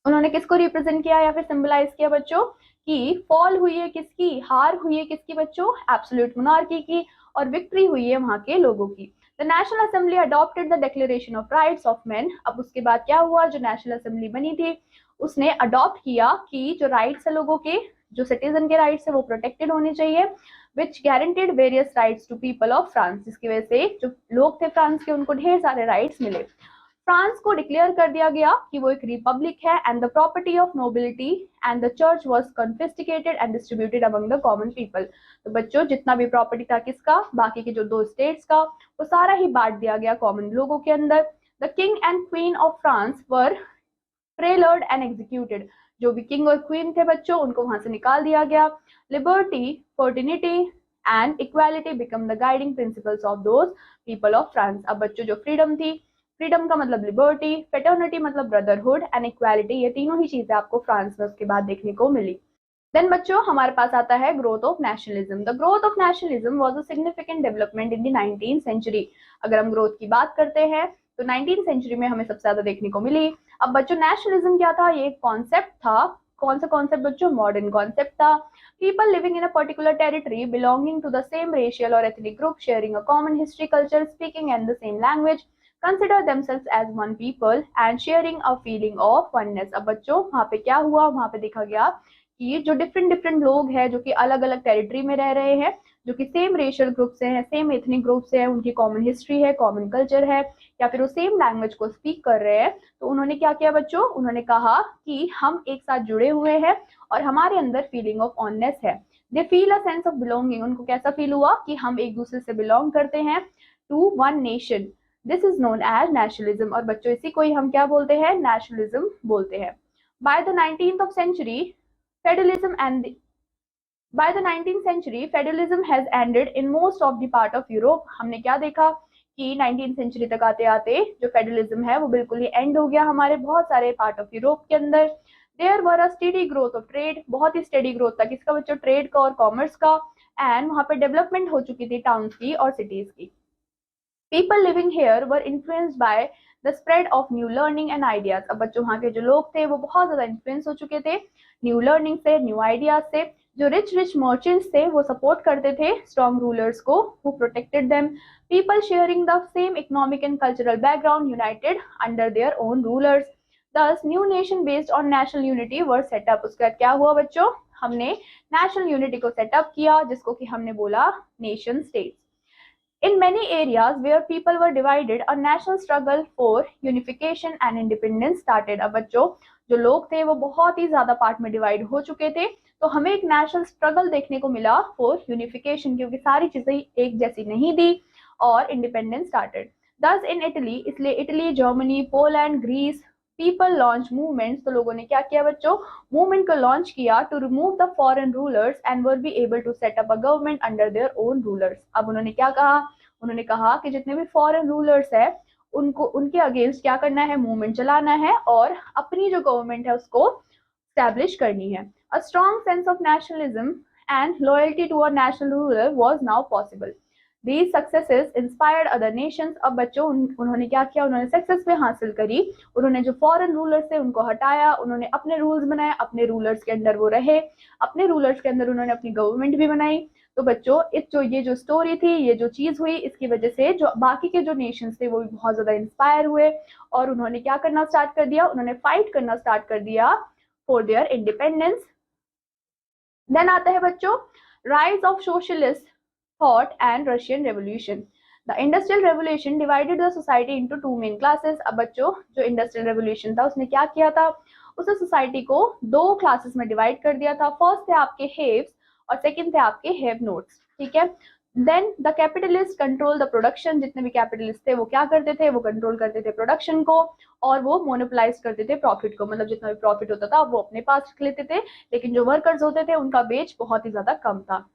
उन्होंने किसको रिप्रेजेंट किया या फिर सिंबलाइज किया बच्चों, कि फॉल हुई है किसकी, हार हुई है किसकी बच्चों, एब्सोल्यूट मोनार्की की, और विक्ट्री हुई है वहां के लोगों की। The national assembly adopted the declaration of rights of man. अब उसके बाद क्या हुआ, जो नेशनल असेंबली बनी थी उसने अडॉप्ट किया कि जो राइट्स है लोगों के, जो सिटीजन के राइट्स है वो प्रोटेक्टेड होने चाहिए, which guaranteed various rights to people of France. जिसकी वजह से जो लोग थे फ्रांस के उनको ढेर सारे राइट्स मिले। फ्रांस को डिक्लेयर कर दिया गया कि वो एक रिपब्लिक है, and the property of nobility and the church was confiscated and distributed among the common people. तो बच्चों जितना भी प्रॉपर्टी था किसका, बाकी के जो 2 स्टेट्स का, वो सारा ही बांट दिया गया कॉमन लोगों के अंदर। The king and queen of France were paroled and executed. जो भी किंग और क्वीन थे बच्चों उनको वहां से निकाल दिया गया। Liberty, fraternity and equality become the guiding principles of those people of France. अब बच्चों जो फ्रीडम थी, फ्रीडम का मतलब लिबर्टी, फेटर्निटी मतलब ब्रदरहुड, एंड इक्वालिटी, ये तीनों ही चीजें आपको फ्रांस में उसके बाद देखने को मिली। देन बच्चों हमारे पास आता है growth of nationalism. The growth of nationalism was a significant development in the 19th century. अगर हम ग्रोथ की बात करते हैं तो 19th सेंचुरी में हमें सबसे ज्यादा देखने को मिली। अब बच्चों नेशनलिज्म क्या था? ये एक कॉन्सेप्ट था। कौन सा कॉन्सेप्ट बच्चों? मॉडर्न कॉन्सेप्ट था। People living in a particular territory belonging to the same racial और ethnic group sharing a common history culture speaking and the same language consider themselves as one people and sharing a feeling of oneness। अब बच्चों वहां पे क्या हुआ? वहां पे देखा गया कि जो डिफरेंट डिफरेंट लोग हैं जो कि अलग अलग टेरिटरी में रह रहे हैं, जो कि सेम रेशियल ग्रुप से हैं, सेम एथनिक ग्रुप से हैं, उनकी कॉमन हिस्ट्री है, कॉमन कल्चर है, या फिर वो सेम लैंग्वेज को स्पीक कर रहे हैं, तो उन्होंने क्या किया बच्चों? उन्होंने कहा कि हम एक साथ जुड़े हुए हैं और हमारे अंदर फीलिंग ऑफ ऑननेस है। They feel a sense of belonging. उनको कैसा फील हुआ कि हम एक दूसरे से बिलोंग करते हैं to one nation. This is known as nationalism. और बच्चों इसी को ही हम क्या बोलते हैं? नेशनलिज्म बोलते हैं। By the 19th of century feudalism and by the 19th century feudalism has ended in most of the part of Europe। हमने क्या देखा कि 19th सेंचुरी तक आते आते जो फेडरलिज्म है वो बिल्कुल ही एंड हो गया हमारे बहुत सारे पार्ट ऑफ यूरोप के अंदर। There were a steady growth of trade. बहुत ही स्टेडी ग्रोथ था किसका बच्चों? ट्रेड का और कॉमर्स का। एंड वहां पे डेवलपमेंट हो चुकी थी टाउन्स की और सिटीज की। People living here were influenced by the spread of new learning and ideas। अब बच्चों वहाँ के जो लोग थे वो बहुत ज्यादा इन्फ्लुएंस हो चुके थे न्यू लर्निंग से, न्यू आइडियाज से। जो रिच रिच मर्चेंट्स थे वो सपोर्ट करते थे स्ट्रॉन्ग रूलर्स को, who protected them। People sharing the same economic and cultural background united under their own rulers। Thus new nation based on national unity were set up। उसके बाद क्या हुआ बच्चों? हमने नेशनल यूनिटी को सेटअप किया जिसको कि हमने बोला nation states. In many areas where people were divided, a national struggle for unification and independence started। अब बच्चों जो लोग थे वो बहुत ही ज्यादा पार्ट में डिवाइड हो चुके थे, तो हमें एक नेशनल स्ट्रगल देखने को मिला फॉर यूनिफिकेशन, क्योंकि सारी चीजें एक जैसी नहीं थी, और independence started. Thus in Italy, इसलिए Italy, Germany, Poland, Greece, people launch movements. तो लोगों ने क्या किया बच्चों? मूवमेंट को लॉन्च किया to remove the foreign rulers and were be able to set up a government under their own rulers. अब उन्होंने क्या कहा? उन्होंने कहा कि जितने भी फॉरेन रूलर्स है उनको उनके अगेंस्ट क्या करना है? मूवमेंट चलाना है और अपनी जो गवर्नमेंट है उसको स्टैब्लिश करनी है। A strong sense of nationalism and loyalty to a national ruler was now possible. These successes inspired other nations। अब बच्चों उन्होंने क्या किया? उन्होंने सक्सेस पे हासिल करी। उन्होंने जो फॉरेन रूलर्स थे उनको हटाया, उन्होंने अपने रूल्स बनाए, अपने रूलर्स के अंडर वो रहे, अपने रूलर्स के अंदर उन्होंने अपनी गवर्नमेंट भी बनाई। तो बच्चों ये जो स्टोरी थी, ये जो चीज हुई, इसकी वजह से जो बाकी के जो नेशंस थे वो भी बहुत ज्यादा इंस्पायर हुए और उन्होंने क्या करना स्टार्ट कर दिया? उन्होंने फाइट करना स्टार्ट कर दिया फॉर देयर इंडिपेंडेंस। देन आता है बच्चों rise of socialist thought and Russian Revolution। The Industrial Revolution divided the society into two main classes। अब बच्चों जो इंडस्ट्रियल रेवोल्यूशन था उसने क्या किया था? उसने सोसाइटी को दो क्लासेस में डिवाइड कर दिया था। फर्स्ट थे आपके हेव्स और सेकंड थे आपके हैव नोट्स, ठीक है। Then the capitalist control the production. जितने भी कैपिटलिस्ट थे वो क्या करते थे? वो कंट्रोल करते थे प्रोडक्शन को और वो मोनोपोलाइज करते थे प्रॉफिट को। मतलब जितना भी प्रॉफिट होता था वो अपने पास रख लेते थे, लेकिन जो वर्कर्स होते थे उनका वेज बहुत ही ज्यादा कम था।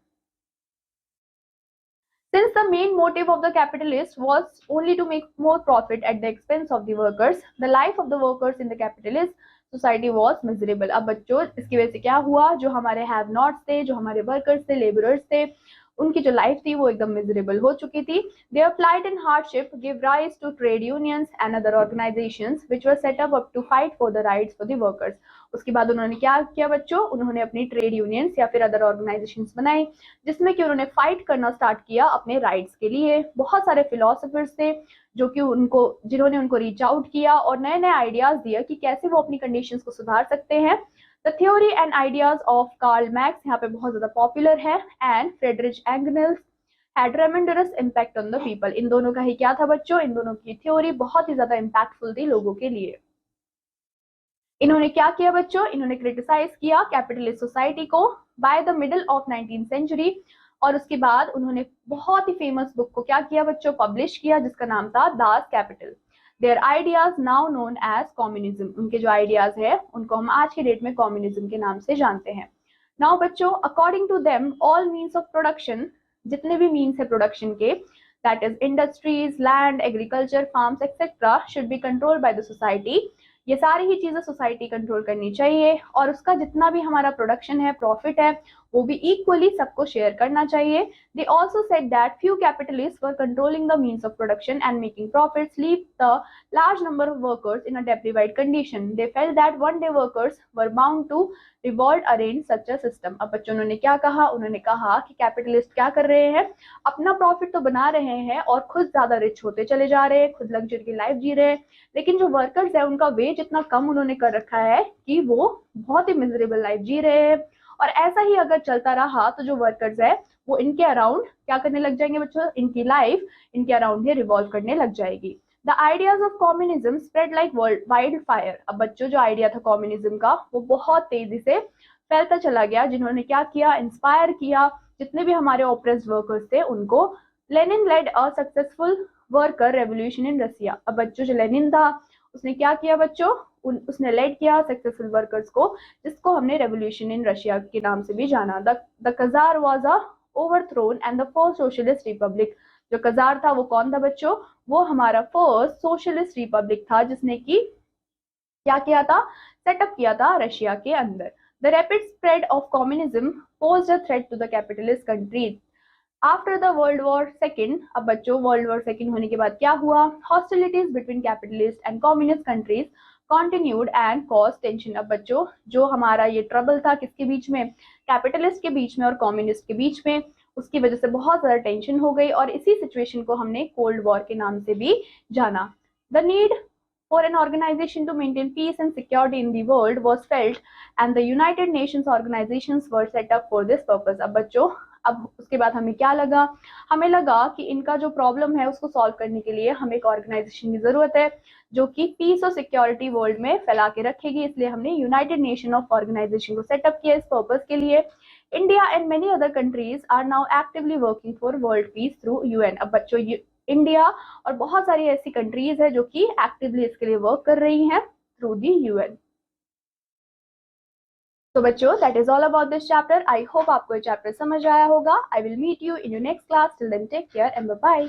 Since the main motive of the capitalist was only to make more profit at the expense of the workers, the life of the workers in the capitalist society was miserable। अब बच्चों इसकी वजह से क्या हुआ? जो हमारे हैव नॉट्स थे, जो हमारे वर्कर्स थे, लेबरर्स थे, उनकी जो लाइफ थी वो एकदम मिजरेबल हो चुकी थी। Their plight and hardship give rise to trade unions and other organizations which were set up to fight for the rights for the workers। उसके बाद उन्होंने क्या किया बच्चों? उन्होंने अपनी ट्रेड यूनियंस या फिर अदर ऑर्गेनाइजेशंस बनाई जिसमें कि उन्होंने फाइट करना स्टार्ट किया अपने राइट्स के लिए। बहुत सारे फिलोसफर्स थे जो कि जिन्होंने उनको रीच आउट किया और नए नए आइडियाज दिया कि कैसे वो अपनी कंडीशंस को सुधार सकते हैं। The theory and ideas of Karl Marx यहाँ पे बहुत ज्यादा पॉपुलर है and Friedrich Engels had tremendous impact on the people। इन दोनों का ही क्या था बच्चों? इन दोनों की थ्योरी बहुत ही ज्यादा इम्पैक्टफुल थी लोगों के लिए। इन्होंने क्या किया बच्चों? इन्होंने क्रिटिसाइज किया कैपिटलिस्ट सोसाइटी को by the middle of 19th century और उसके बाद उन्होंने बहुत ही फेमस बुक को क्या किया बच्चों? पब्लिश किया जिसका नाम था Das Kapital. Their ideas now known as communism. उनके जो आइडियाज है उनको हम आज के डेट में कम्युनिज्म के नाम से जानते हैं। नाउ बच्चों according to them all means of production, जितने भी मीन्स है प्रोडक्शन के, that is industries, land, agriculture, farms etcetera, should be controlled by the society. ये सारी ही चीजें सोसाइटी कंट्रोल करनी चाहिए और उसका जितना भी हमारा प्रोडक्शन है, प्रॉफिट है, वो भी इक्वली सबको शेयर करना चाहिए. They also said that few capitalists were controlling the means of production and making profits, leave the large number of workers in a deprived condition. They felt that one day workers were bound to revolt against such a system. अब बच्चों ने क्या कहा? उन्होंने कहा कि capitalist क्या कर रहे हैं, अपना प्रॉफिट तो बना रहे हैं और खुद ज्यादा रिच होते चले जा रहे हैं, खुद लग्जरी की लाइफ जी रहे हैं, लेकिन जो वर्कर्स है उनका वेज इतना कम उन्होंने कर रखा है कि वो बहुत ही मिजरेबल लाइफ जी रहे हैं. और ऐसा ही अगर चलता रहा तो जो वर्कर्स है वो इनके अराउंड क्या करने लग जाएंगे बच्चों, इनकी लाइफ इनके अराउंड ही रिवॉल्व करने लग जाएगी. The ideas of communism spread like wild fire. अब बच्चों जो आइडिया था कम्युनिज्म का वो बहुत तेजी से फैलता चला गया. जिन्होंने क्या किया, इंस्पायर किया जितने भी हमारे ऑप्रेस्ड वर्कर्स थे उनको. Lenin led a successful worker revolution in Russia. अब बच्चों जो लेनिन था उसने क्या किया बच्चों, उसने लेड किया सक्सेसफुल वर्कर्स को, जिसको हमने रेवोल्यूशन इन रशिया के नाम से भी जाना. The Czar was a overthrown and the first socialist republic. जो कजार था वो कौन था बच्चों, वो हमारा फर्स्ट सोशलिस्ट रिपब्लिक था जिसने की क्या किया था, सेटअप किया था रशिया के अंदर. The rapid spread of communism posed a threat to the capitalist countries after the world war second. अब बच्चों वर्ल्ड वॉर सेकेंड होने के बाद क्या हुआ, hostilities between capitalist and communist countries continued and caused tension. अब बच्चों जो हमारा ये ट्रबल था किसके बीच में, कैपिटलिस्ट के बीच में और कम्युनिस्ट के बीच में, उसकी वजह से बहुत ज्यादा टेंशन हो गई और इसी सिचुएशन को हमने कोल्ड वॉर के नाम से भी जाना. The need for an organization to maintain peace and security in the world was felt and the United Nations organizations were set up for this purpose. अब बच्चों अब उसके बाद हमें क्या लगा, हमें लगा कि इनका जो प्रॉब्लम है उसको सॉल्व करने के लिए हमें एक ऑर्गेनाइजेशन की जरूरत है जो कि पीस और सिक्योरिटी वर्ल्ड में फैला के रखेगी. इसलिए हमने यूनाइटेड नेशन ऑफ ऑर्गेनाइजेशन को सेटअप किया इस पर्पस के लिए. India and many other countries are now actively working for world peace through UN. अब बच्चों इंडिया और बहुत सारी ऐसी कंट्रीज है जो कि एक्टिवली इसके लिए वर्क कर रही हैं थ्रू दी यूएन. तो बच्चों that is all about this chapter. I hope आपको ये चैप्टर समझ आया होगा. I will meet you in your next class. Till then take care and bye bye.